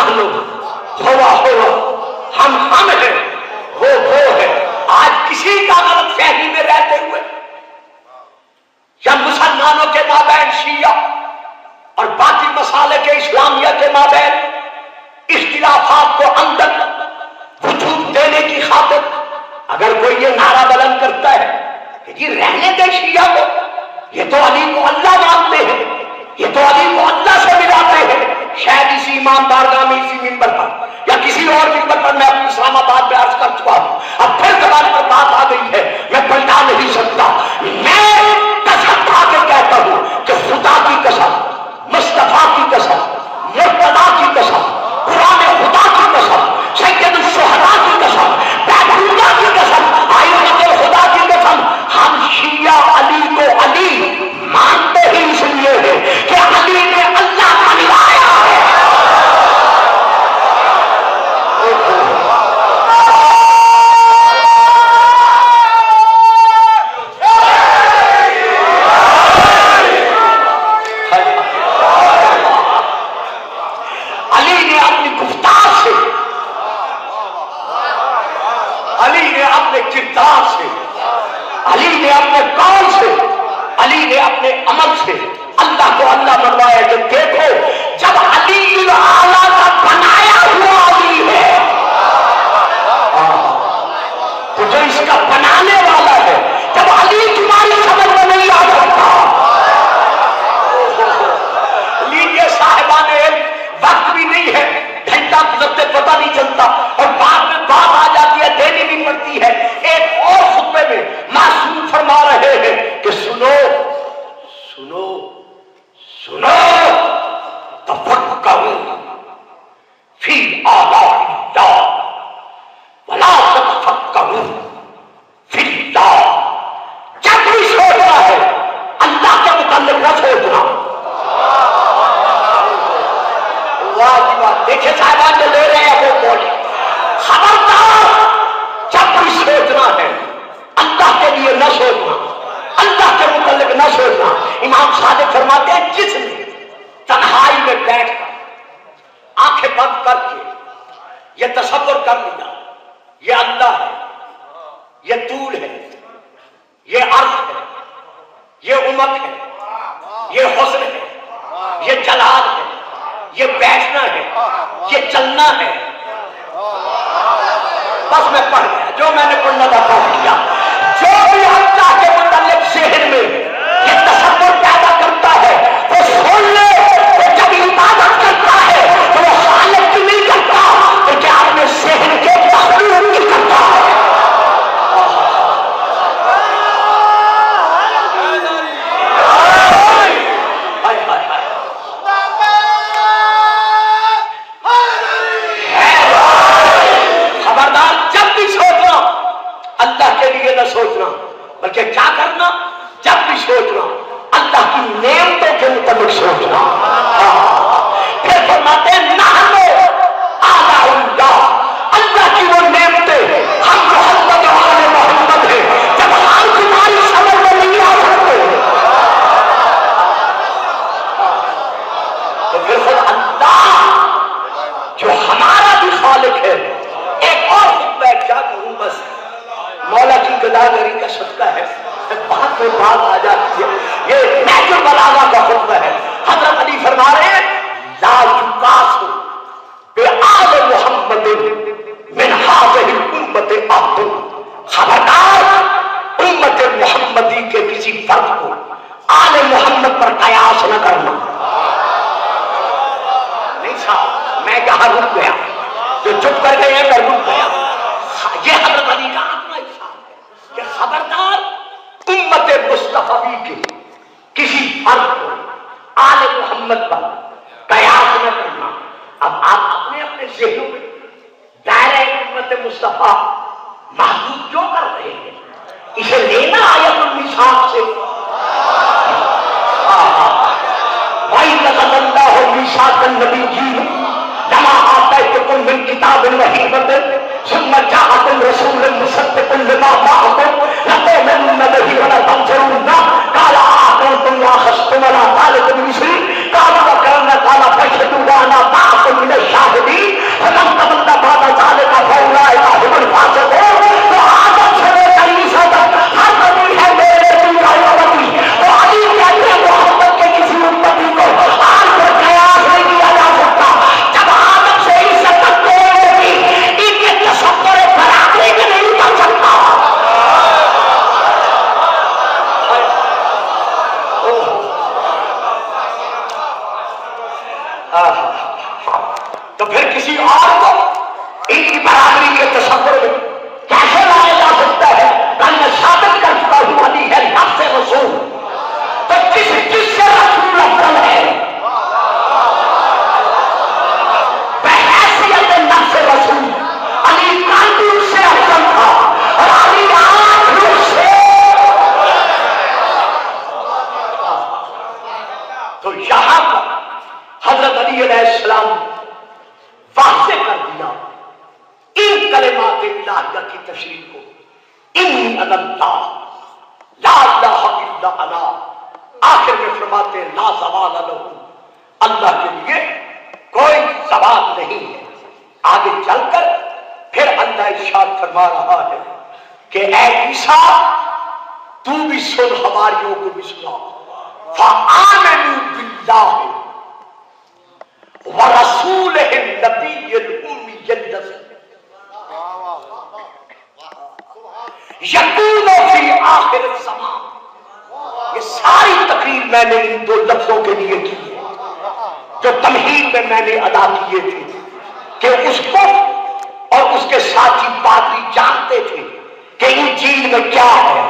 [SPEAKER 1] نحن ہوا ہوا، ہم ہیں، وہ ہے۔ آج کسی کا غلط فہمی میں رہتے ہوئے یا مسلمانوں کے مابین شیعہ اور باقی مسالک اسلامیہ کے مابین اختلافات کو اندر وجود دینے کی خاطر اگر کوئی یہ نعرہ بلند کرتا ہے کہ جی رہنے دے شیعہ کو، یہ تو علی کو اللہ مانتے ہیں، یہ تو علی کو اللہ سے ملاتے ہیں، شاید اسی امام بارگاہ میں اسی منبر پر یا کسی اور منبر پر میں اپنے اسلام آباد میں عرض کر چکا ہوں، اب پھر زبان پر بات آ گئی ہے، میں پلٹا نہیں سکتا۔ میں قسم کھا کے کہتا ہوں کہ خدا کی قسم، مصطفیٰ کی قسم، مرتضیٰ کی قسم، قرآن خدا کی قسم، سید الشہداء کی قسم، بیتولہ کی قسم، آئینۃ الخدا کی قسم، ہم شیعہ علی کو علی مانتے ہی اس لیے ہے کہ علی نے اللہ کا نبھایا ہے۔ علی نے اپنی گفتار سے، علی نے اپنے کردار سے، علی نے اپنے قول سے، علی نے اپنے عمل سے اللہ کو اللہ بنوایا۔ جب دیکھو جب علی اعلیٰ کا بنایا ہوا علی ہے تو جو اس کا بنانے والا ہے، جب علی تمہاری سمجھ میں نہیں آ سکتا، لیجیے صاحبان علم، وقت بھی نہیں ہے، گھنٹہ گزرتے پتہ نہیں چلتا اور بعد میں بات آ جاتی ہے، دینی بھی پڑتی ہے۔ ایک اور خطبے میں معصوم فرما رہے ہیں کہ سنو سنو سنو، تفکروا فی آلاء اللہ ولا تتفکروا فی اللہ۔ جب بھی سوچنا ہے اللہ کے متعلق نہ سوچنا۔ واہ جی واہ، دیکھیں صاحبان جو لے رہے ہیں وہ بولے، خبردار جب بھی سوچنا ہے اللہ کے لیے نہ سوچنا، اللہ کے متعلق نہ سوچنا۔ امام صادق فرماتے ہیں جس نے تنہائی میں بیٹھ کر آنکھیں بند کر کے یہ تصور کر لیا یہ اللہ ہے، یہ طول ہے، یہ عرض ہے، یہ عمق ہے، یہ حسن ہے، یہ جلال ہے، یہ بیٹھنا ہے، یہ چلنا ہے، بس میں پڑھ گیا جو میں نے پڑھنا تھا پڑھ لیا۔ جو بھی اللہ کے متعلق ذہن میں یہ تصور پیدا کرتا ہے وہ سن لے، وہ جب عبادت کرتا ہے تو وہ خالق کی نہیں کرتا بلکہ اپنے ذہن کے مخلوق کی کرتا ہے۔ خبردار جب بھی سوچنا اللہ کے لیے نہ سوچنا بلکہ کیا کرنا، جب بھی سوچنا اللہ کی نعمتوں کے متعلق سوچنا۔ پھر فرماتے ہیں نحن آلاء اللہ، اللہ کی وہ نعمتیں، ہم محمد و آل محمد ہیں، جب ہم تمہاری سمجھ میں نہیں آ سکتے تو پھر خود اللہ جو ہمارا بھی خالق ہے۔ ایک اور خطبہ کیا کروں، بس مولا کی گداگری کا صدقہ ہے، بات میں بات آ جاتی ہے، یہ نہج البلاغہ کا خطبہ ہے۔ حضرت علی فرما رہے ہیں لا یقاس بآل محمد من هذه الامت احد، خبردار امت محمدی کے کسی فرد کو آل محمد پر قیاس نہ کرنا۔ نہیں صاحب میں کہاں رک گیا، جو چپ کر گئے ہیں میں رک گیا۔ یہ حضرت علی کا اپنا حساب ہے کہ خبردار امت مصطفی کے کسی فرد کو آل محمد پر قیاس نہ کرنا۔ اب آپ اپنے اپنے ذہنوں میں دائرہ امت مصطفی محدود کیوں کر رہے ہیں؟ اسے لینا آیت المیثاق سے، وَإِذْ أَخَذَ اللَّهُ مِيثَاقَ النَّبِيِّينَ لما آتيتكم من كتاب وحكمة ثم جاءكم رسول مصدق لما معكم لتؤمنن به ولتنصرنه قال أأقررتم وأخذتم على ذلكم إصري قالوا أقررنا قال فاشهدوا وأنا معكم من الشاهدين۔ الہیہ کی تشریح کو، انی انا اللہ لا الہ الا انا، آخر میں فرماتے ہیں لا زوال لہ، اللہ کے لیے کوئی زوال نہیں ہے۔ آگے چل کر پھر اللہ ارشاد فرما رہا ہے کہ اے عیسیٰ تو بھی سن، ہماریوں کو بھی سنا، فآمنوا باللہ ورسولہ النبی الامی الذی یکون فی آخر الزمان۔ یہ ساری تقریر میں نے ان دو لفظوں کے لیے کی ہے جو تمہید میں نے ادا کیے تھے کہ اس کو اور اس کے ساتھی پادری جانتے تھے کہ انجیل میں کیا ہے،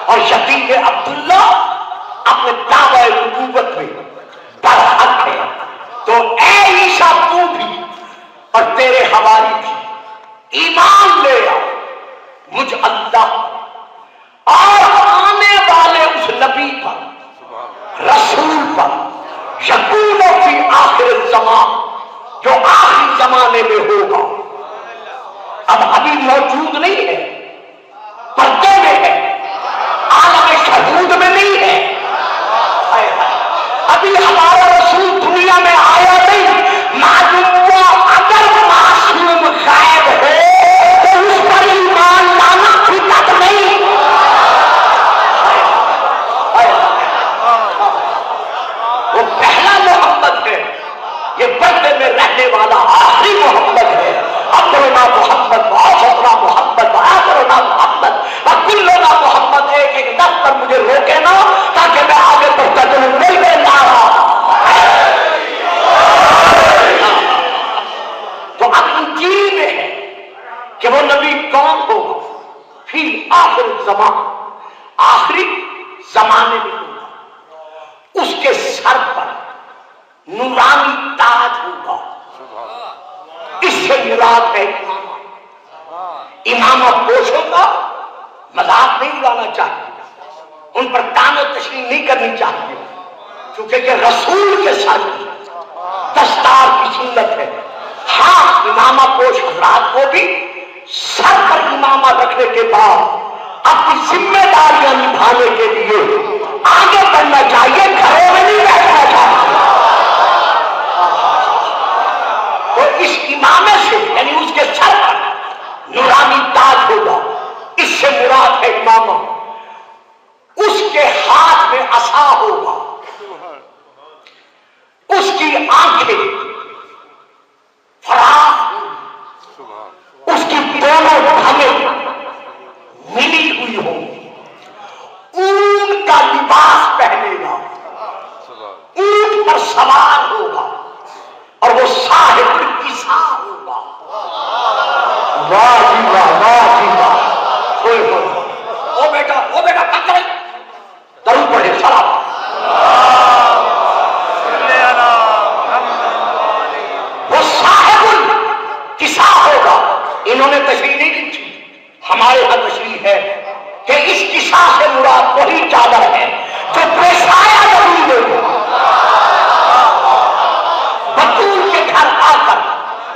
[SPEAKER 1] اور یتیم عبداللہ اپنے دعوی نبوت میں برحق ہے۔ تو اے عیسیٰ تو بھی اور تیرے حواری بھی ایمان لے آؤ مجھ اللہ اور آنے والے اس نبی پر، رسول پر، یکون فی آخر الزمان، جو آخری زمانے میں ہوگا، اب ابھی موجود نہیں ہے، پردے میں ہے، عالم شہود میں نہیں ہے، ابھی ہمارا رسول دنیا میں آیا نہیں، معلوم ہوا اگر معصوم غائب ہو تو اس پر ایمان لانا بدعت نہیں۔ وہ پہلا محمد ہے، یہ پردے میں رہنے والا آخری محمد ہے۔ اکرنا محمد وآخرنا محمد وآخرنا محمد وکلنا محمد، ایک ایک لفظ پر مجھے روکے نا تاکہ میں آگے بڑھتا چلوں، نہیں میں لا رہا۔ تو اب انجیل میں ہے کہ وہ نبی کون ہوگا، فی آخر زمان، آخری زمانے میں ہوگا، اس کے سر پر نورانی تاج ہوگا، اس سے مراد ہے امامہ پوشوں کا مذاق نہیں اڑانا چاہیے، ان پر تان و تشریح نہیں کرنی چاہیے، کیونکہ یہ رسول کے ساتھ دستار کی سنت ہے۔ ہاں امامہ پوش حضرات کو بھی سر پر امامہ رکھنے کے بعد اپنی ذمہ داریاں نبھانے کے لیے آگے بڑھنا چاہیے، گھروں میں نہیں بیٹھنا چاہیے۔ تو اس امامے سے یعنی اس کے سر پر نورانی تاج ہوگا، اس سے مراد ہے امامہ، اس کے ہاتھ میں عصا ہوگا، اس کی آنکھیں فراخ ہوگی، اس کی دونوں بھنیں ملی ہوئی ہوگی، اونٹ کا لباس پہنے گا، اونٹ پر سوار ہوگا، اور وہ صاحب الکسا ہوگا۔ واہ جی واہ، واہ جی واہ، ہوئے ہوئے، او بیٹا پکڑ درود پڑھے سلام۔ وہ صاحب الکسا ہوگا، انہوں نے تشریح نہیں کی تھی، ہمارے یہاں تشریح ہے کہ اس کسا سے مراد وہی چادر ہے جو بے سایہ نبی نے بطول کے گھر آ کر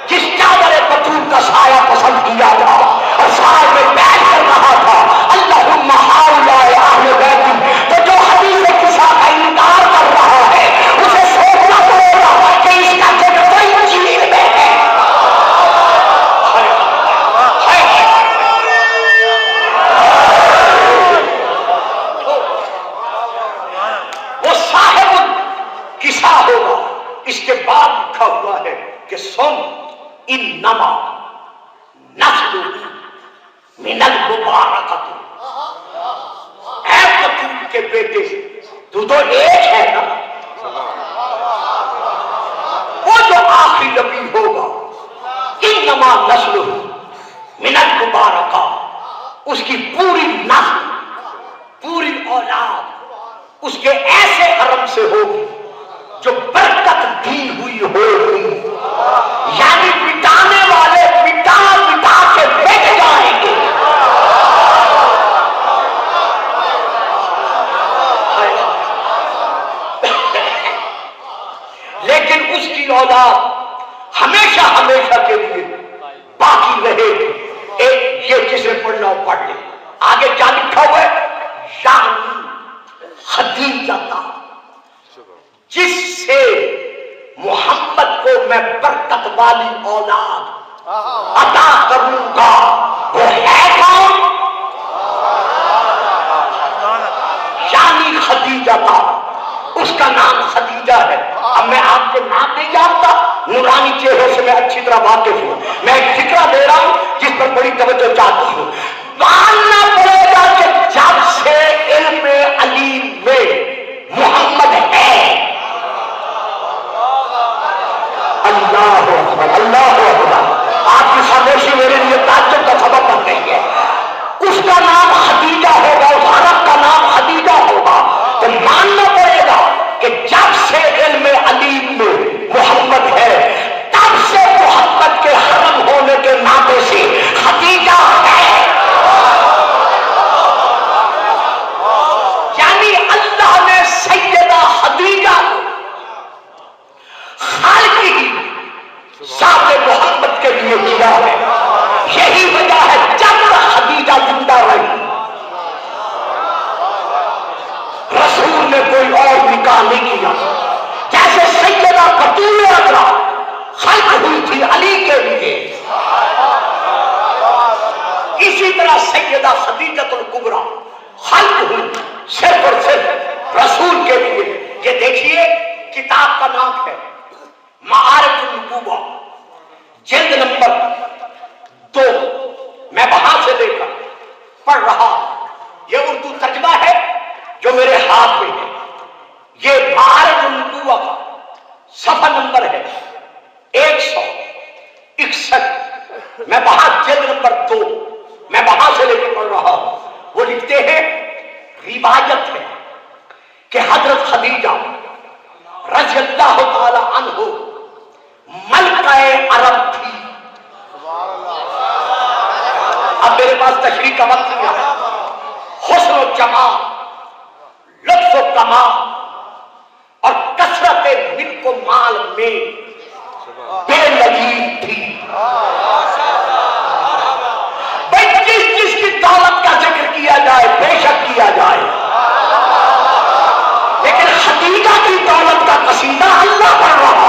[SPEAKER 1] جس چادر بطول کا سایہ پسند کیا تھا اور سایہ میں بیٹھ کر رہا تھا اللہم ہؤلاء اہل بیتی، تو جو حدیث کسا کا انکار کر رہا ہے اسے سوچنا پڑے گا کہ اس کا ذکر تو انجیل میں ہے۔ وہ صاحب کسا ہوگا، اس کے بعد لکھا ہوا ہے کہ سن انما نسل من المبارکۃ، اے بطول کے بیٹے تو ایک ہے نا، وہ جو آخری نبی ہوگا انما نسل من المبارکہ، اس کی پوری نسل، پوری اولاد اس کے ایسے حرم سے ہوگی جو برکت دی ہوئی ہوگی، یعنی مٹانے والے مٹا مٹا کے مٹ جائیں گے۔ لیکن اس کی اولاد ہمیشہ ہمیشہ کے لیے باقی رہے گی. ایک یہ جسے پڑھنا ہو پڑھ لے. آگے کیا لکھا ہوا ہے؟ یعنی خدیجہ تھا جس سے محمد کو میں برکت والی اولاد عطا کروں گا. وہ ہے کون؟ یعنی خدیجہ تھا. اس کا نام خدیجہ ہے. اب میں آپ کے نام نہیں جانتا، نورانی چہروں سے میں اچھی طرح واقف ہوں. میں ایک فکرہ دے رہا ہوں جس پر بڑی توجہ چاہتا ہوں. ماننا پڑے گا کہ جب سے علم علیم میں محمد ہے. اللہ اکبر، اللہ اکبر. آپ کی خاموشی میرے لیے تعجب کا سبب بن گئی ہے. اس کا نام خدیجہ ہوگا، اس عرب کا نام خدیجہ ہوگا. تو ماننا پڑے گا کہ جب سے علم علیم میں محمد ہے تب سے محمد کے حرم ہونے کے ناطے سے خدیجہ ہے. یعنی اللہ نے سیدہ خدیجہ خالق ہی ذات محمد کے لیے کیا ہے. یہی وجہ ہے جب خدیجہ زندہ رہی رسول نے کوئی اور نکاح نہیں کیا. جیسے سیدہ بطول عذرا خلق ہوئی تھی علی کے لیے، اسی طرح سیدہ خدیجۃ الکبریٰ خلق ہوئی صرف اور صرف رسول کے لیے. یہ دیکھیے کتاب کا نام ہے معارف النبوہ، جلد نمبر 2. میں وہاں سے لے کر پڑھ رہا. یہ اردو ترجمہ ہے جو میرے ہاتھ میں ہے. یہ معارف النبوہ کا صفحہ نمبر ہے 161. میں وہاں جلد نمبر 2 میں وہاں سے لے کے پڑھ رہا ہوں. وہ لکھتے ہیں روایت ہے کہ حضرت خدیجہ رضی اللہ تعالی عنہ ملکہ عرب تھی. اب میرے پاس تشریح کا وقت نہیں ہے. حسن و جمال، لطف و کمال اور کثرت ملک و مال میں بے نظیر تھی. جس کی دولت کا ذکر کیا جائے بے شک کیا جائے، لیکن خدیجہ کی دولت کا قصیدہ اللہ پڑھ رہا.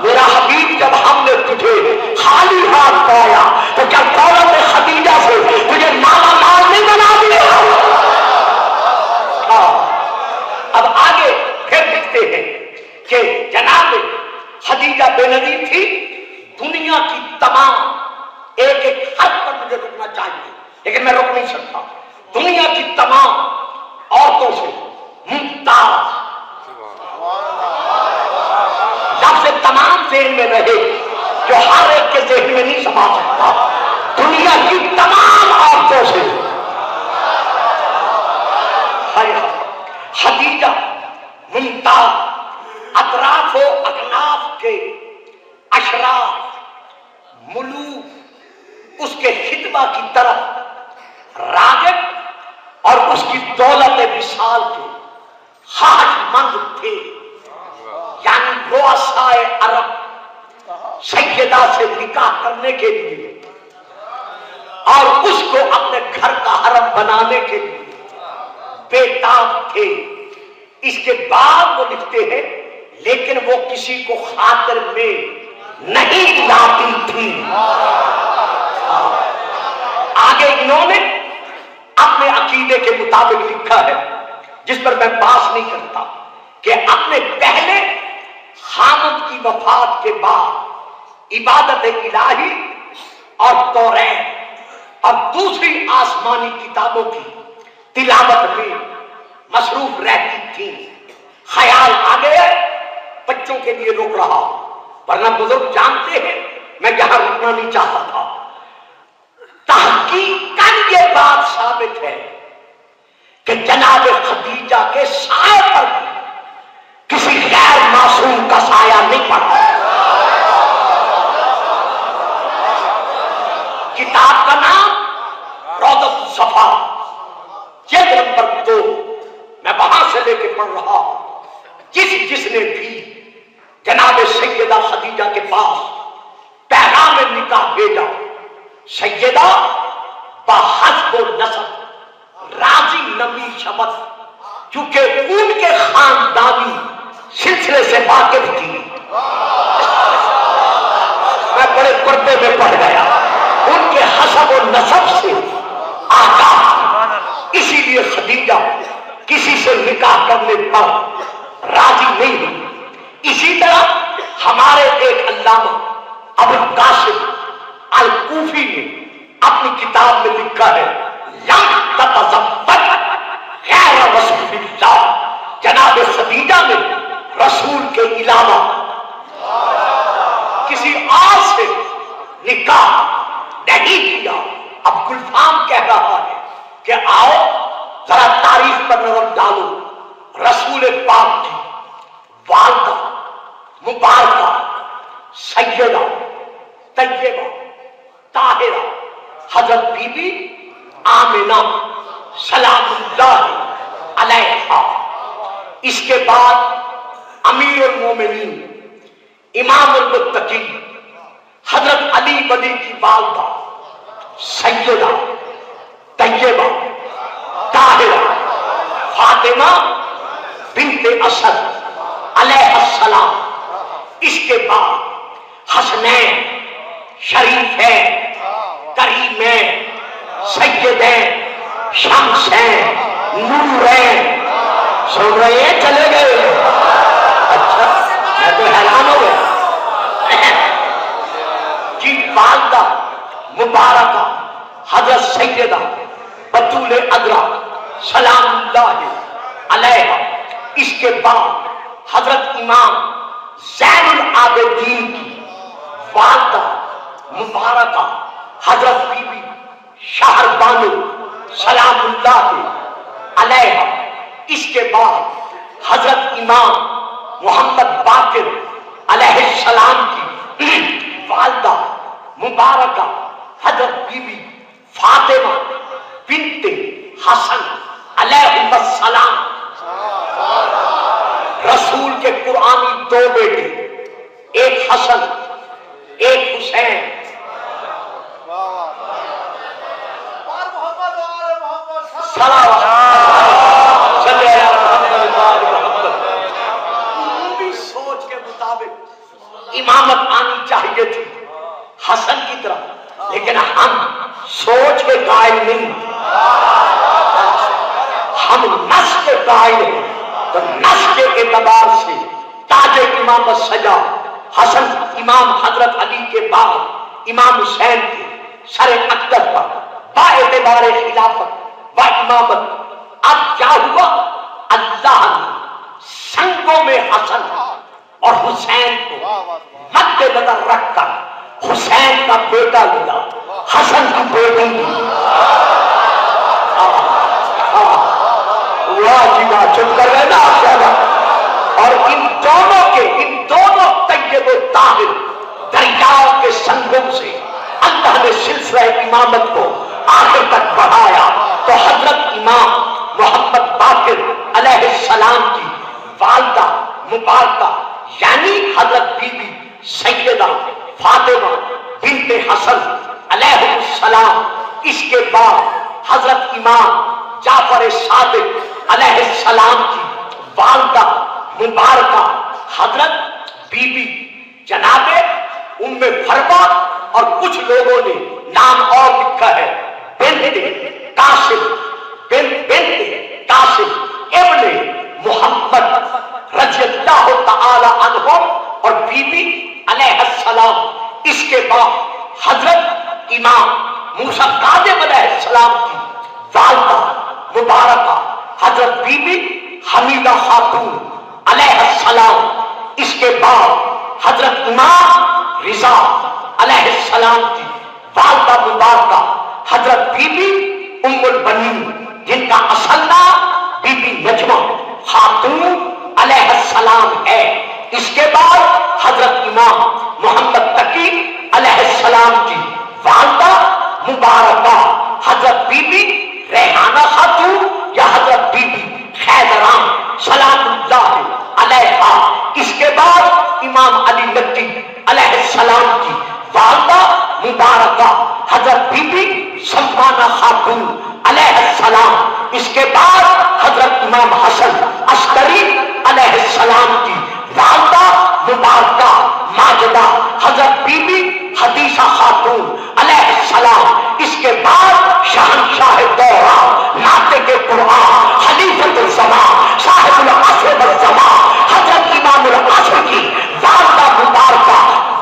[SPEAKER 1] میرا حبیب جب ہم نے تجھے خالی ہاتھ پایا تو کیا دولت خدیجہ سے تجھے مالا مال نہیں بنا دیا؟ اب آگے پھر لکھتے ہیں کہ جناب خدیجہ بے نظیر تھی. دنیا کی تمام ایک ایک حد پر مجھے رکنا چاہیے لیکن میں رک نہیں سکتا. دنیا کی تمام عورتوں سے ممتاز. لفظ تمام ذہن میں رہے جو ہر ایک کے ذہن میں نہیں سما سکتا. دنیا کی تمام عورتوں سے خدیجہ ممتاز، اطراف و اکناف کے اشراف ملوک اس کے خطبہ کی طرف راغب اور اس کی دولت وصال کے خواہش مند تھے. یعنی رؤسائے عرب سیدہ سے نکاح کرنے کے لیے اور اس کو اپنے گھر کا حرم بنانے کے لیے بے تاب تھے. اس کے بعد وہ لکھتے ہیں لیکن وہ کسی کو خاطر میں نہیں لاتی تھی. آگے انہوں نے اپنے عقیدے کے مطابق لکھا ہے جس پر میں بحث نہیں کرتا کہ اپنے پہلے خامد کی وفات کے بعد عبادت الہی اور توریت اور دوسری آسمانی کتابوں کی تلاوت میں مصروف رہتی تھی. خیال آ گیا بچوں کے لیے روک رہا ورنہ بزرگ جانتے ہیں میں یہاں رکنا نہیں چاہتا تھا. تحقیقاً یہ بات ثابت ہے کہ جناب خدیجہ کے سائے پر کسی غیر معصوم کا سایہ نہیں پڑا. کتاب کا نام روضۃ الصفا، جلد نمبر 2 میں وہاں سے لے کے پڑھ رہا ہوں. جناب سیدہ خدیجہ کے پاس پیغام نکاح بھیجا. سیدہ بحسب نسب راضی نبی شبت، چونکہ ان کے خاندانی سلسلے سے واقف تھی. میں بڑے پردے میں پڑ گیا، ان کے حسب و نسب سے آگاہ. اسی لیے خدیجہ کسی سے نکاح کرنے پر راضی نہیں ہوئی. اسی طرح ہمارے ایک علامہ ابو القاسم الکوفی نے اپنی کتاب میں لکھا ہے لم تتزوج غیر رسول اللہ، جناب خدیجہ نے رسول کے علاوہ کسی اور سے نکاح نہیں کیا. اب گلفام کہہ رہا ہے کہ آؤ ذرا تاریخ پر نظر ڈالو. رسول پاک کی والدہ مبارکہ سیدہ طیبہ طاہرہ حضرت بی بی آمنہ سلام اللہ علیہا. اس کے بعد امیر المومنین امام المتقین حضرت علی بلی کی والدہ سیدہ طیبہ طاہرہ فاطمہ بنت اسد علیہ السلام. اس کے بعد حسنین شریفین کریمین سیدین شمسین نورین. سن رہے ہیں؟ چلے گئے. اچھا میں تو حیران ہو گیا. جی والدہ مبارکہ حضرت سیدہ بطول عذرا سلام اللہ علیہ. اس کے بعد حضرت امام زین العابدین کی والدہ مبارکہ حضرت بی بی شہر بانو سلام اللہ علیہ. اس کے بعد حضرت امام محمد باقر علیہ السلام کی والدہ مبارکہ حضرت بی بی فاطمہ بنت حسن علیہ السلام. رسول کے قرآنی دو بیٹے، ایک حسن ایک حسین. عمومی سوچ کے مطابق امامت آنی چاہیے تھی حسن کی طرف، لیکن ہم سوچ کے قائل نہیں، ہم نس کے قائل ہیں. تو نس کے اعتبار سے تاج امامت سجا حسن امام حضرت علی کے بعد امام حسین کے سر اقدس پر با اعتبار خلافت و امامت. اب کیا ہوا؟ اللہ نے سنگوں میں حسن اور حسین کو مد نظر رکھ کر حسین کا بیٹا لیا، حسن کی بیٹی لی. چپ کر گئے نا آپ. اور ان دونوں طیب و طاہر دریاؤں کے سنگم سے اللہ نے سلسلہ امامت کو آخر تک بڑھایا. تو حضرت امام محمد باقر علیہ السلام کی والدہ مبارکہ یعنی حضرت بی بی سیدہ فاطمہ بنت حسن علیہ السلام. اس کے بعد حضرت امام جعفر صادق علیہ السلام کی والدہ مبارکہ حضرت بی بی جناب ام فروا، اور کچھ لوگوں نے نام اور لکھا ہے بنت قاسم ابن محمد رضی اللہ تعالی عنہ اور بی بی علیہ السلام. اس کے بعد حضرت امام موسیٰ کاظم علیہ السلام کی والدہ مبارکہ حضرت بی بی حمیدہ خاتون علیہ السلام. اس کے بعد حضرت امام رضا علیہ السلام کی والدہ مبارکہ حضرت بی بی ام البنین جن کا اصل نام بی بی نجمہ خاتون علیہ السلام ہے. اس کے بعد حضرت امام محمد تقی علیہ السلام کی والدہ مبارکہ حضرت بی بی ریحانہ خاتون یا حضرت بی بی خیزران سلام اللہ علیہا. اس کے بعد امام علی نقی علیہ السلام کی والدہ مبارکہ حضرت بی بی سمانہ خاتون علیہ السلام، اس کے بعد حضرت امام حسن عسکری علیہ السلام کی والدہ مبارکہ ماجدہ حضرت بی بی حدیثہ خاتون علیہ السلام، اس کے بعد شہنشاہ دورہ ناطق قرآن خلیفۃ الزمان صاحب العصر والزمان حضرت امام العصر کی والدہ مبارکہ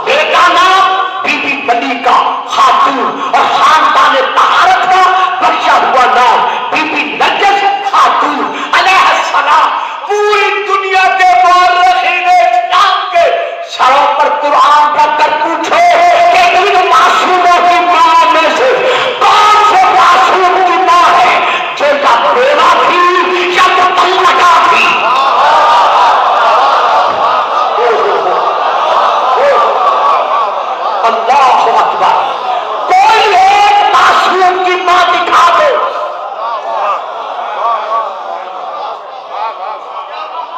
[SPEAKER 1] بیٹا نام بی بی ملیکہ خاتون اور خاندان طہارت کا بخشا ہوا نام بی بی نرگس خاتون علیہ السلام۔ پوری دنیا کے مورخین اسلام کے سروں پر قرآن رکھ کر پوچھو کہ ان معصوموں کی ماں میں سے کون سے معصوم کی ماں ہے جو یا بیوہ تھی یا مطلقہ تھی؟ اللہ اکبر، کوئی ایک معصوم کی ماں دکھا دے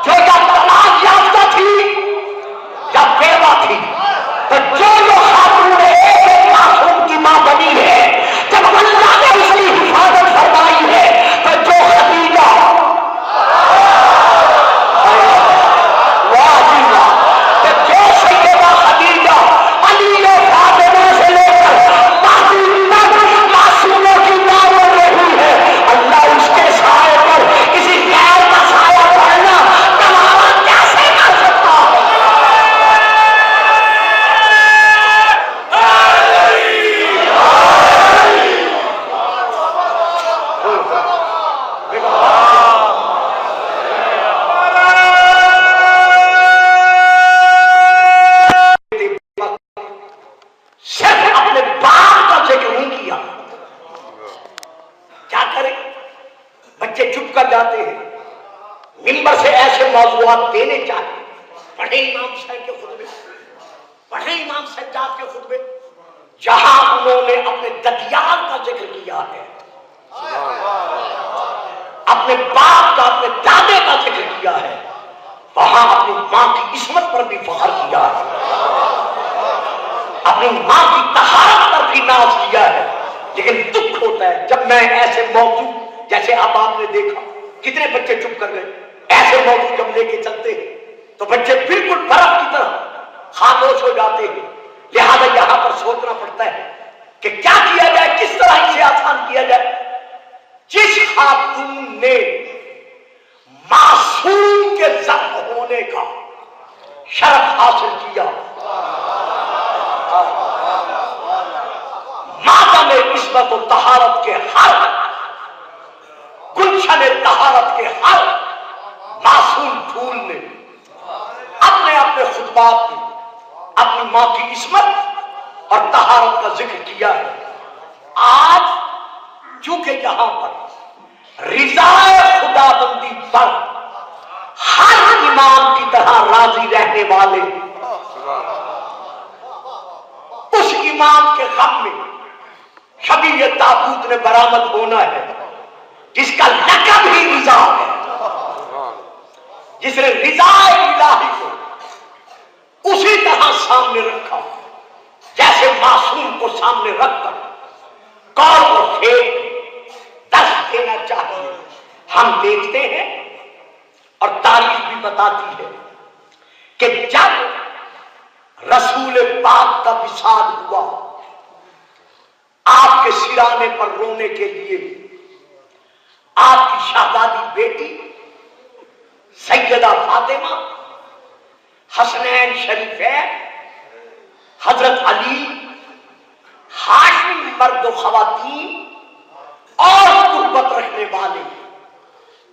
[SPEAKER 1] جو یا طلاق یافتہ تھی یا بیوہ تھی۔ تو جو خاتون ایک ایک معصوم کی ماں بنی ہے، جب اللہ نے اس کی حفاظت فرمائی ہے، تو جو خدیجہ واہ جی واہ، تو جو سیدہ خدیجہ علی و فاطمہ سے لے کر مہدی تک معصوموں کی ماں بن رہی ہے، اللہ اس کے سائے پر کسی غیر کا سایہ پڑنا گوارا کیسے کر سکتا ہے؟ صرف اپنے باپ کا ذکر نہیں کیا، کیا کریں؟ بچے چپ کر جاتے ہیں، ممبر سے ایسے موضوعات دینے چاہیے۔ پڑھے امام صاحب کے خطبے، پڑھے امام سجاد کے خطبے، جہاں انہوں نے اپنے ددیال کا ذکر کیا ہے، اپنے باپ کا اپنے دادے کا ذکر کیا ہے، وہاں اپنی ماں کی عصمت پر بھی فخر کیا ہے، اپنی ماں کی طہارت پر بھی ناز کیا ہے۔ لیکن دکھ ہوتا ہے جب میں ایسے موضوع، جیسے اب آپ نے دیکھا کتنے بچے چپ کر گئے، ایسے موضوع جب لے کے چلتے ہیں تو بچے بالکل برف کی طرح خاموش ہو جاتے ہیں۔ لہذا یہاں پر سوچنا پڑتا ہے کہ کیا کیا جائے، کس طرح اسے آسان کیا جائے۔ جس خاتون نے معصوم کے ذبح ہونے کا شرف حاصل کیا، ماتم عصمت و طہارت کے ہر گلشن طہارت کے ہر معصوم پھول نے اپنے اپنے خطبات میں اپنی ماں کی عصمت اور طہارت کا ذکر کیا ہے۔ آج چونکہ یہاں پر رضا خدا بندی پر ہر امام کی طرح راضی رہنے والے اس امام کے غم میں شبیہ تابوت نے برآمد ہونا ہے جس کا لقب ہی رضا ہے، جس نے رضا الہی کو اسی طرح سامنے رکھا جیسے معصوم کو سامنے رکھ کر قول اور فعل دست دینا چاہیے۔ ہم دیکھتے ہیں اور تاریخ بھی بتاتی ہے کہ جب رسول پاک کا وصال ہوا، آپ کے سرانے پر رونے کے لیے آپ کی شہزادی بیٹی سیدہ فاطمہ، حسنین شریفین، حضرت علی، ہاشمی مرد و خواتین اور قربت رکھنے والے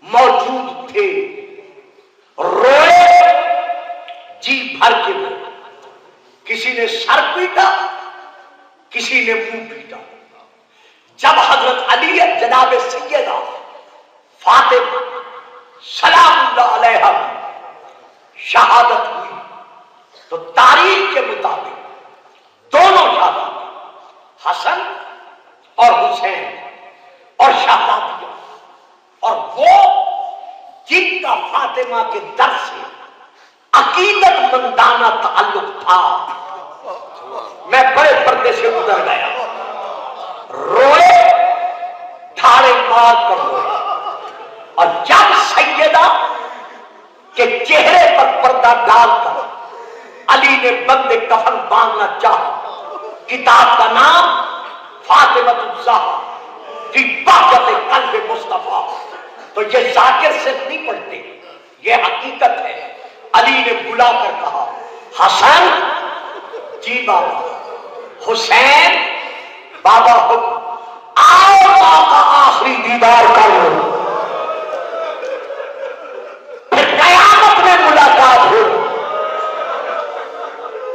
[SPEAKER 1] موجود تھے، روئے جی بھر کے روئے، کسی نے سر پیٹا، کسی نے منہ پیٹا۔ جب حضرت علی جناب سیدہ فاطمہ سلام اللہ علیہا کی شہادت ہوئی تو تاریخ کے مطابق دونوں شہزادے حسن اور حسین اور شہزادیاں اور وہ جن کا فاطمہ کے در سے عقیدت مندانہ تعلق تھا. میں بڑے پردے سے گزر گیا، روئے ڈھارے مار کر روئے. اور جب سیدہ کے چہرے پر پردہ ڈال کر علی نے بند کفن باندھنا چاہا، کتاب کا نام فاطمہ الزہرا فی بہجت قلب مصطفیٰ، تو یہ ذاکر صرف نہیں پڑھتے، یہ حقیقت ہے. علی نے بلا کر کہا حسن، جی بابا. حسین، بابا حکم، آؤ ماں کا آخری دیدار کر لو، پھر قیامت میں ملاقات ہو.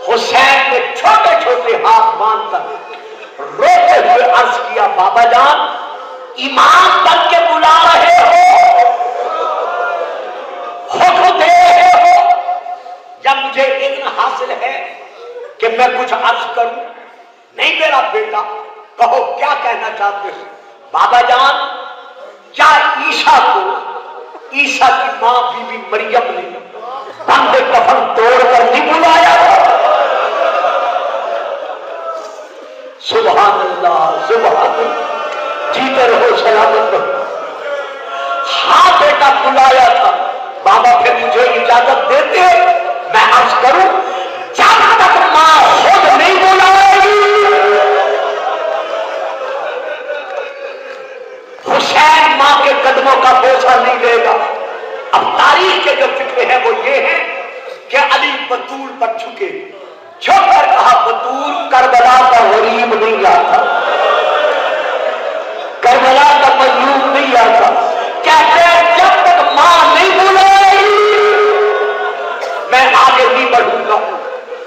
[SPEAKER 1] حسین نے چھوٹے چھوٹے ہاتھ باندھ کر روتے ہوئے عرض کیا بابا جان امام بن کے بلا رہے ہو، حکم دے رہے ہو، یا مجھے علم حاصل ہے کہ میں کچھ عرض کروں؟ نہیں میرا بیٹا، کہو کیا کہنا چاہتے ہو؟ بابا جان کیا عیسیٰ کو عیسیٰ کی ماں بی بی مریم نے بند کفن توڑ کر نہیں بلایا؟ سبحان اللہ، سبحان اللہ، جیتے رہو سلامت رہو. ہاں بیٹا بلایا تھا. بابا پھر مجھے اجازت دیتے میں عرض کروں؟ جب تک ماں خود نہیں بلائے گی حسین ماں کے قدموں کا بوسہ نہیں لے گا. اب تاریخ کے جو فکر ہیں وہ یہ ہیں کہ علی بطول پر جھکے، جھک کر کہا بطول کربلا کا غریب نہیں آتا، کربلا کا مظلوم نہیں آتا. کہتے ہیں جب تک ماں نہیں بلائے گی میں آگے نہیں بڑھوں گا.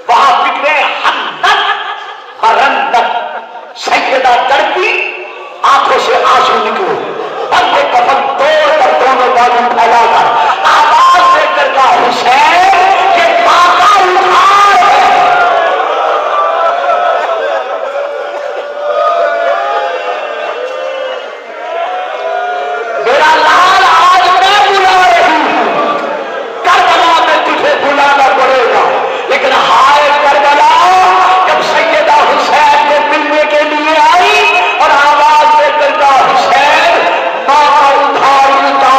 [SPEAKER 1] وہاں فکرے ہندت برندت، سیدہ تڑپی، آنکھوں سے آنسو نکلے، بندے کفن توڑ کر دونوں بازو پھیلا کر آواز دے کر کہا حسین یہ ماں کا اٹھار ہے. میرا لال آج میں بلا رہی ہوں، کربلا میں تجھے بلانا پڑے گا. لیکن ہائے کربلا، جب سیدہ حسین کو ملنے کے لیے آئی اور آواز دے کر کہا حسین ماں کا ادھار لوٹا،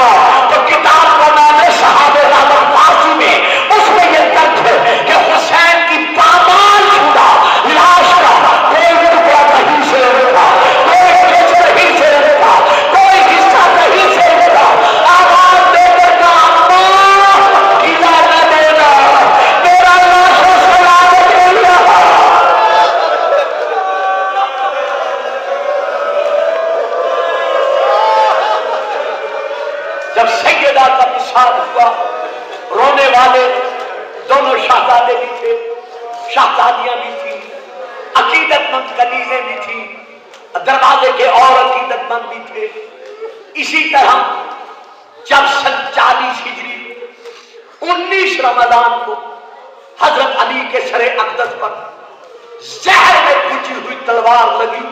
[SPEAKER 1] تو کتاب کا نام ہے صحابہ رحمت فارسی میں، اس میں یہ درج ہے کہ حسین کی پامال چھوڑا لاش کا کوئی ٹکڑا کہیں سے رکھا، کوئی کچھ کہیں سے رکھا، کوئی حصہ کہیں سے رکھا. آواز دے کر کہا ماں گلا نہ دینا، میرا لاش و سلامت ہو رہا. جب سیدہ کا وصال ہوا، رونے والے دونوں شہزادے بھی تھے، شہزادیاں بھی تھیں، عقیدت مند کنیزیں بھی تھیں، دروازے کے اور عقیدت مند بھی تھے. اسی طرح جب سن 40 ہجری 19 رمضان کو حضرت علی کے سر اقدس پر زہر میں بجھی ہوئی تلوار لگی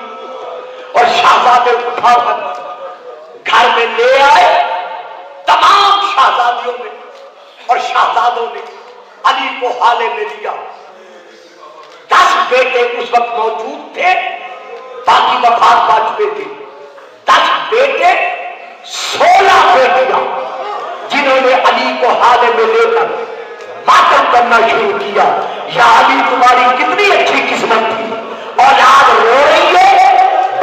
[SPEAKER 1] اور شہزادے اٹھا کر گھر میں لے آئے، تمام شہزادیوں نے اور شہزادوں نے علی کو حالے میں لیا. 10 بیٹے اس وقت موجود تھے، باقی وفات پا چکے تھے. 10 بیٹے، 16 بیٹیاں، جنہوں نے علی کو حالے میں لے کر ماتم کرنا شروع کیا. یا علی تمہاری کتنی اچھی قسمت تھی، اولاد رو رہی ہے،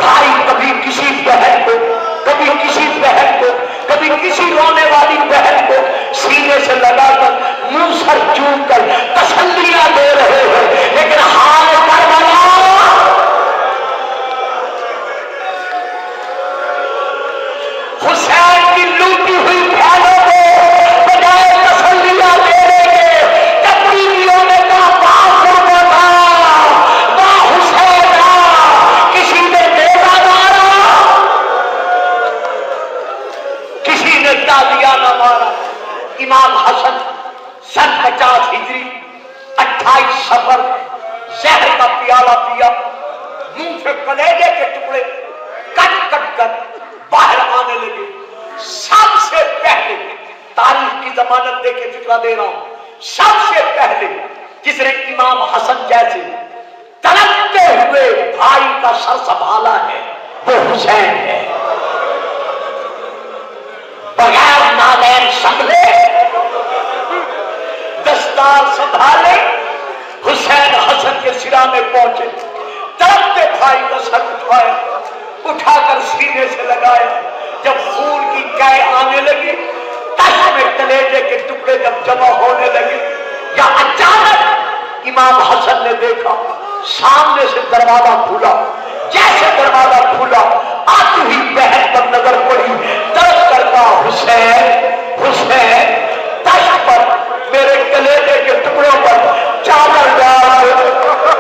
[SPEAKER 1] بھائی کبھی کسی بہن کو، کبھی کسی بہن کو، کبھی کسی رونے والی بہن کو سینے سے لگا کر منہ سر چوم کر تسلیاں دے رہے ہیں. لیکن حال کربلا حسین کی لوٹی ہوئی بہنوں کو بجائے تسلیاں دینے کے تقریبیوں نے کہا حسین کسی نے بیٹا مارا، کسی نے تازیانہ مارا. امام حسن سن 50 ہجری 28 صفر زہر کا پیالہ پیا، منہ سے کلیجے کے ٹکڑے کٹ کٹ کر باہر آنے لگے. سب سے پہلے تاریخ کی ضمانت دے کے فکرہ دے رہا ہوں، سب سے پہلے جس نے امام حسن جیسے تڑپتے ہوئے بھائی کا سر سنبھالا ہے وہ حسین ہے. بغیر نالین سنبھلے دستار سنبھالے حسین حسن کے سرا میں پہنچے. تڑپتے بھائی کا سر اٹھایا, اٹھا کر سینے سے لگایا. جب خون کی قے آنے لگی, تش میں کلیجے کے ٹکڑے جب جمع ہونے لگے, یا اچانک امام حسن نے دیکھا سامنے سے دروازہ کھولا. جیسے دروازہ کھولا آتی ہوئی بہن پر نظر پڑی. تڑپ کرتا حسین حسین, تش پر میرے کلیجے کے ٹکڑوں پر چادر ڈال دے,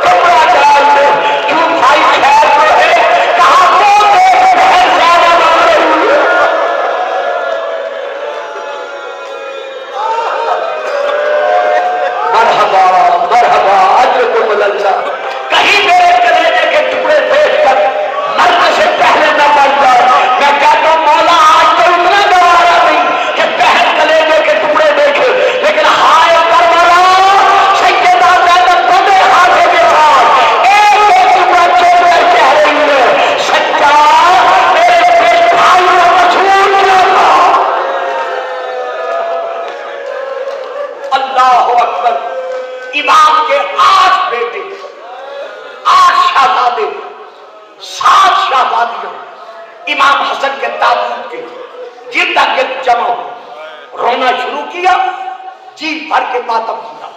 [SPEAKER 1] کپڑا ڈال دے. کیوں بھائی خیر میں ہے, کہاں کو دیکھ بہن زیادہ بن رہی ہے. مرحبا مرحبا اجرکم اللہ. کہیں میرے کلیجے کے ٹکڑے دیکھ کر مرنے سے پہلے نہ مر جاؤ. میں کہتا ہوں مولا آج تو اتنا گوارا نہیں کہ بہن کلیجے کے ٹکڑے دیکھے, لیکن ہائے کربلا سیدہ زینب بندے ہاتھوں کے ساتھ ایک ایک ٹکڑا چوٹ کر کہہ رہی ہے سچا میرے پیش بھائی کو مشہور کیا تھا. اللہ اکبر. امام کے 8 بیٹے, 8 شہزادے, 7 شہزادیاں امام حسن کے تابوت کے گرد گرد جمع ہو رونا شروع کیا, جی بھر کے ماتم کیا.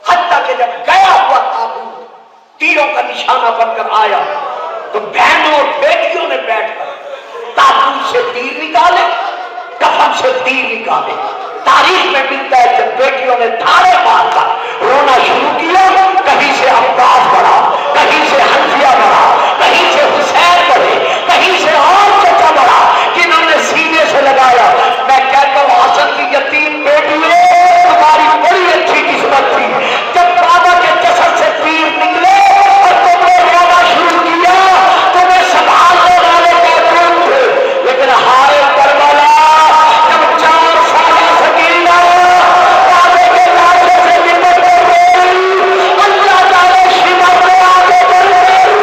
[SPEAKER 1] حتیٰ کہ جب گیا ہوا تابوت تیروں کا نشانہ بن کر آیا تو بہنوں اور بیٹیوں نے بیٹھ کر تابوت سے تیر نکالے, کفن سے تیر نکالے. تاریخ میں ملتا ہے جب بیٹیوں نے دھاڑے مار کر رونا شروع کیا, کہیں سے عباس بڑھا, کہیں سے حنفیہ بڑھا, کہیں سے حسین بڑھے, کہیں سے اور چچا بڑھا, جنہوں نے سینے سے لگایا. میں کہتا ہوں حسن کی یتیم بیٹیوں تمہاری بڑی اچھی قسمت تھی. جب بابا کے جسد سے تیر نکلے اور تم نے رونا شروع کیا, تمہیں سنبھالنے والے محفوظ تھے. لیکن ہائے کربلا جب 4 سالہ سکینہ بابے کے لاٹھے سے نمٹ کر گئی, اللہ تعالی شمر میں آگے بڑھ گئی.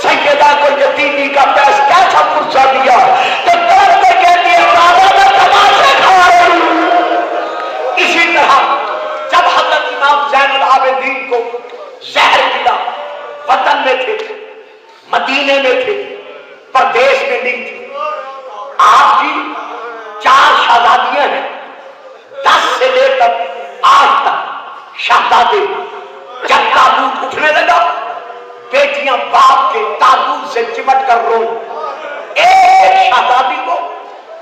[SPEAKER 1] سیدہ کو یتیمی کا پیس کیسا پرچا دیا تو طرف میں کہتی ہے بابا میں تماشے کھا رہی ہوں. اسی طرح جب حضرت امام زین العابدین کو زہر ملا, وطن میں تھے, مدینے میں تھے, پردیش میں نہیں تھے. آپ کی 4 شہزادیاں ہیں, 10 سے لے کر 8 تک شہزادے. جب تابوت اٹھنے لگا بیٹیاں باپ کے تابوت سے چمٹ کر رو. ایک شہزادی کو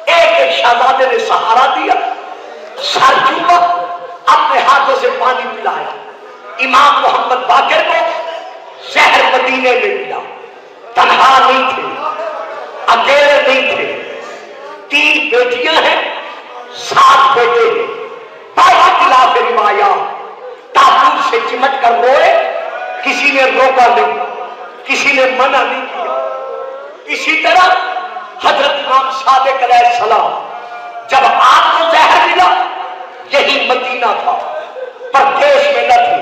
[SPEAKER 1] ایک شہزادے نے سہارا دیا, سر چوما, اپنے ہاتھوں سے پانی پلایا. امام محمد باقر کو زہر مدینے میں ملا. تنہا نہیں تھے, اکیلے نہیں تھے, 3 بیٹیاں ہیں, 7 بیٹے ہیں. بڑا خلاف روایات تابوت سے چمٹ کر روئے, کسی نے روکا نہیں, کسی نے منع نہیں کیا. اسی طرح حضرت امام صادق علیہ السلام جب آپ کو زہر ملا یہی مدینہ تھا, پردیش میں نہ تھی.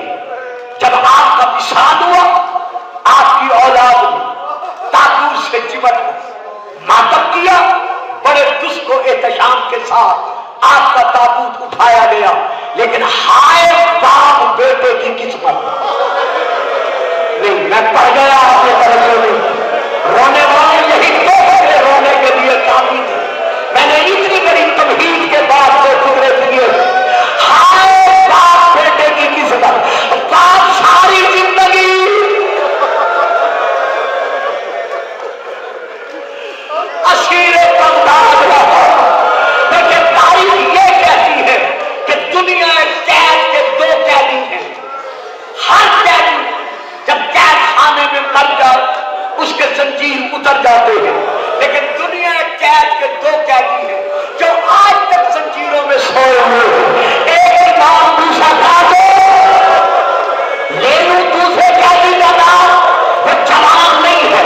[SPEAKER 1] جب آپ کا وصال ہوا آپ کی اولاد نے تابوت سے چمٹ کر ماتم کیا. بڑے دست و احتشام کے ساتھ آپ کا تابوت اٹھایا گیا. لیکن ہائے باپ بیٹے کی قسمت نہیں. میں پڑھ گیا آپ کے توجہ نہیں, رونے والے یہی تو رونے کے لیے کافی تھے. میں نے اتنی بڑی تمہید کے بعد 2 ٹکڑے دیے. ہائے باپ بیٹے کی قسمت. باپ ساری زندگی اسیر بغداد رہا, لیکن تاریخ یہ کہتی ہے کہ دنیا قید کے 2 قیدی ہیں. ہر قیدی جب قید خانے میں مر جائے اس کے زنجیر اتر جاتے ہیں, لیکن دنیا قید کے 2 قیدی ہیں جو آج تک زنجیروں میں سوئے ہوئے ہیں. ایک نام دوسرا کھا دو, لے لوں دوسرے قیدی کا نام, وہ جوان نہیں ہے,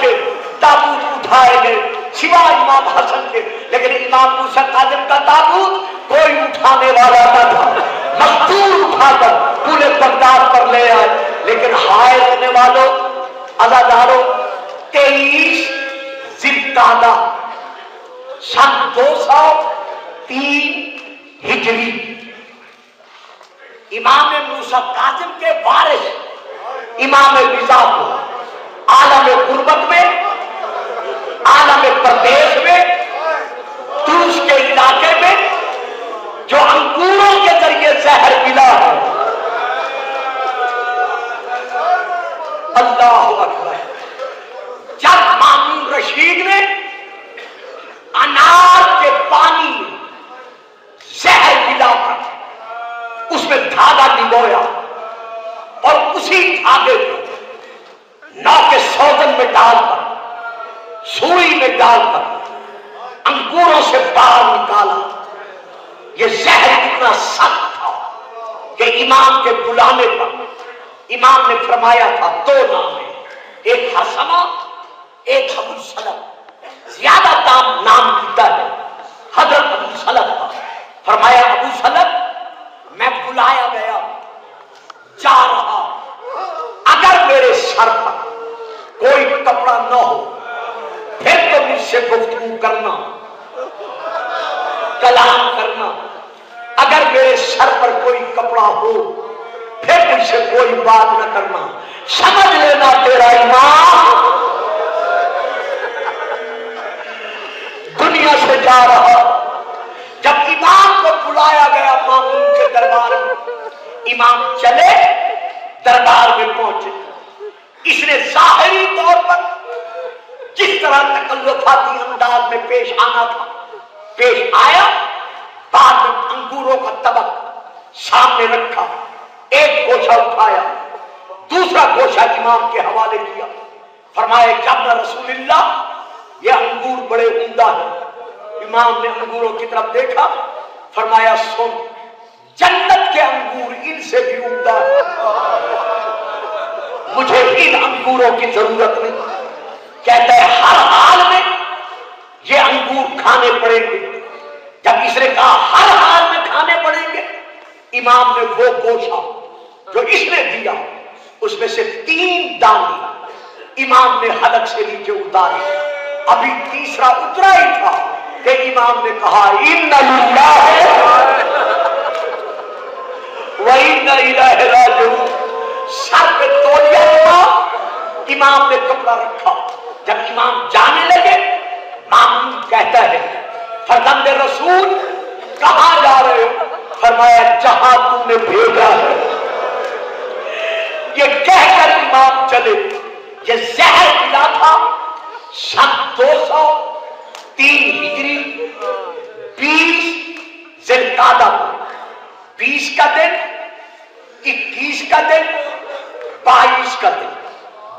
[SPEAKER 1] کے تابوت اٹھائے گئے سوائے امام حسن کے، لیکن امام موسیٰ کاظم کا تابوت کوئی اٹھانے والا نہ تھا، مستور اٹھا کر پورے بغداد پر لے آئے۔ لیکن ہائے رہنے والوں، عزاداروں، 23 ذوالقعدہ سن 203 ہجری، امام موسیٰ کاظم کے وارث امام رضا کو عالم غربت میں، عالم پردیش میں، طوس کے علاقے میں جو انگوروں کے ذریعے زہر ملا ہے، اللہ اکبر، جب مامون رشید نے انار کے پانی میں زہر ملا کر اس میں دھاگا ڈبویا اور اسی دھاگے کو نو کے سوزن میں ڈال کر، سوئی میں ڈال کر انگوروں سے باہر نکالا، یہ زہر اتنا سخت تھا کہ امام کے بلانے پر امام نے فرمایا تھا 2 نام ہے، ایک حسمہ ایک ابو سلم، زیادہ نام لیتا ہے حضرت ابو سلم کا۔ فرمایا ابو سلم میں بلایا گیا جا رہا، اگر میرے سر پر کوئی کپڑا نہ ہو پھر تو مجھ سے گفتگو کرنا، کلام کرنا، اگر میرے سر پر کوئی کپڑا ہو پھر مجھ سے کوئی بات نہ کرنا، سمجھ لینا تیرا امام دنیا سے جا رہا۔ جب امام کو بلایا گیا مامون کے دربار میں، امام چلے دربار میں پہنچے، اس نے ظاہری طور پر جس طرح تکلفاتی انداز میں پیش آنا تھا پیش آیا، بعد میں انگوروں کا طبق سامنے رکھا، ایک گوشہ اٹھایا، دوسرا گوشہ امام کے حوالے کیا، فرمایا جابر رسول اللہ یہ انگور بڑے عمدہ ہیں۔ امام نے انگوروں کی طرف دیکھا، فرمایا سن، جنت کے انگور ان سے بھی عمدہ ہے، مجھے ان انگوروں کی ضرورت نہیں۔ کہتا ہے ہر حال میں یہ انگور کھانے پڑیں گے۔ جب اس نے کہا ہر حال میں کھانے پڑیں گے، امام نے وہ گوشہ جو اس نے دیا اس میں سے 3 دانے امام نے حلق سے نیچے اتارے، ابھی تیسرا اترا ہی تھا کہ امام نے کہا ان للہ و انا الیہ راجعون، سر پہ تولیہ تھا، امام نے کپڑا رکھا۔ جب امام جانے لگے، مامون کہتا ہے فرزند رسول کہاں جا رہے ہو؟ فرمایا جہاں تم نے بھیجا ہے۔ یہ کہہ کر امام چلے۔ یہ زہر ملا تھا سن 203 ہجری 20 ذوالقعدہ کو، 20 کا دن، 21 کا دن، 22 کا دن،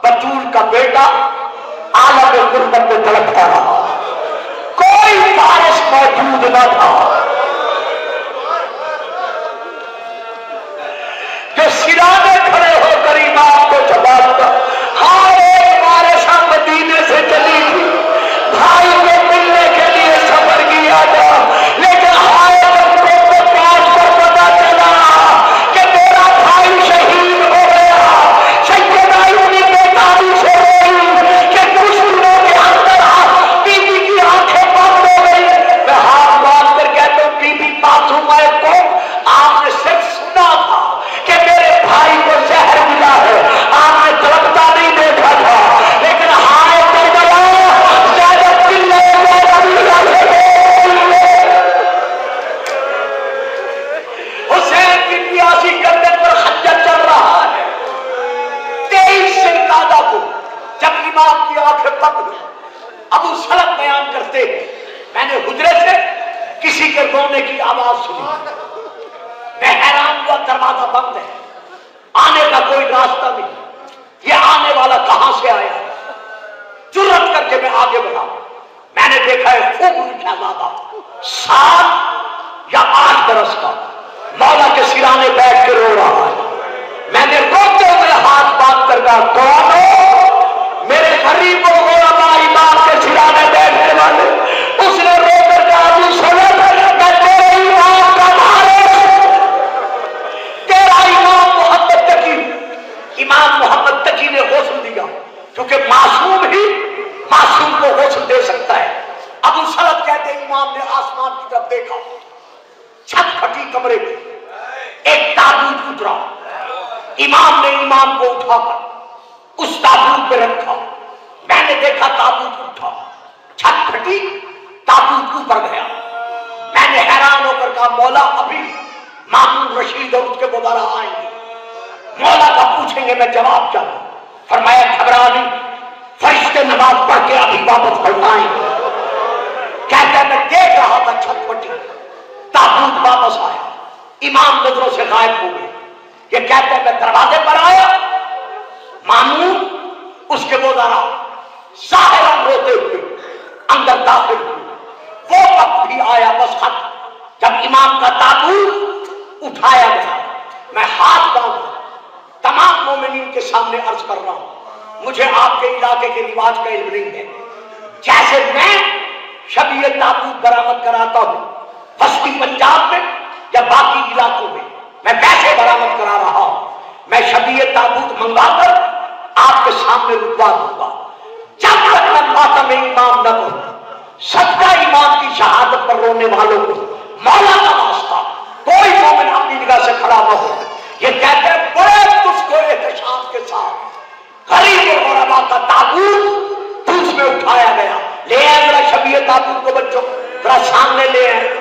[SPEAKER 1] بطول کا بیٹا عالم غربت میں تڑپتا رہا، کوئی وارث موجود نہ تھا۔ جو سرانے کھڑے ہو کر امام کو جواب ہاں ایک وارثہ مدینے سے چلی تھی، بھائی کو ملنے کے لیے سفر کیا تھا، لیکن ہائے جب کو پاس پر پتا چلا کہ میرا بھائی شہید ہو گیا، سیدنا ابن بیتابی سے روئی کہ کچھ دنوں کے اندر بی بی کی آنکھیں بند ہو گئی۔ میں ہاتھ باندھ کر کہتا ہوں بی بی معصوم ہے کو آپ نے صرف سنا تھا کہ میرے بھائی کو زہر ملا ہے، آپ نے تڑپتا نہیں دیکھا تھا، لیکن ہائے کربلا زیادہ چلے حسین کی 82 گردن پر خنجر چل رہا ہے۔ 23 ذوالقعدہ کو جب امام کی آنکھیں بند ہوئی، ابو سلم بیان کرتے میں نے حجرے سے کسی کے رونے کی آواز سنی، میں حیران ہوا، دروازہ بند ہے، آنے کا کوئی راستہ نہیں، یہ آنے والا کہاں سے آیا ہے؟ جرت کر کے میں آگے بڑھا، میں نے دیکھا ہے خوب شہزادہ 7 یا 8 برس کا مولا کے سرانے بیٹھ کے رو رہا ہے۔ میں نے روتے ہوئے ہاتھ باندھ کر کہا کون ہو؟ میرے غریبوں کو طرف دیکھا، چھت پھٹی کمرے کی، ایک تابوت اترا، امام نے امام کو اٹھا کر اس تابوت پہ رکھا، میں نے دیکھا تابوت اٹھا، چھت پھٹی، تابوت اوپر گیا، میں نے حیران ہو کر کہا مولا ابھی مامون رشید اور اس کے وزراء آئیں گے، مولا کا پوچھیں گے میں جواب کیا دوں؟ فرمایا گھبرا نہیں، فرشتے نماز پڑھ کے ابھی واپس پلٹائیں گے۔ کہتا ہے میں دیکھ رہا تھا چھت پھٹی، تابوت واپس آیا، امام نظروں سے غائب ہو گئے۔ یہ کہتا ہے میں دروازے پر آیا، مامون اس کے وزراء ظاہراً روتے ہوئے اندر داخل ہوئے۔ وہ وقت بھی آیا بس حق جب امام کا تابوت اٹھایا گیا، میں ہاتھ باندھا تمام مومنین کے سامنے عرض کر رہا ہوں مجھے آپ کے علاقے کے رواج کا علم نہیں ہے، جیسے میں شبیہ تابوت برآمد کراتا ہوں وسطی پنجاب میں یا باقی علاقوں میں ویسے برآمد کرا رہا ہوں، میں شبیہ تابوت منگوا کر آپ کے سامنے رکوا دوں گا، جب تک میں ماتم امام نہ کروں، صدقہ امام کی شہادت پر رونے والوں کو مولا کا واسطہ کوئی مومن اپنی جگہ سے کھڑا نہ ہو۔ یہ کہتے ہیں بڑے تجھ کو احتشام کے ساتھ غریب اور غربا کا تابوت اس میں اٹھایا گیا، لے آئے ذرا شبیہ تابوت کو بچوں ذرا سامنے لے آئے،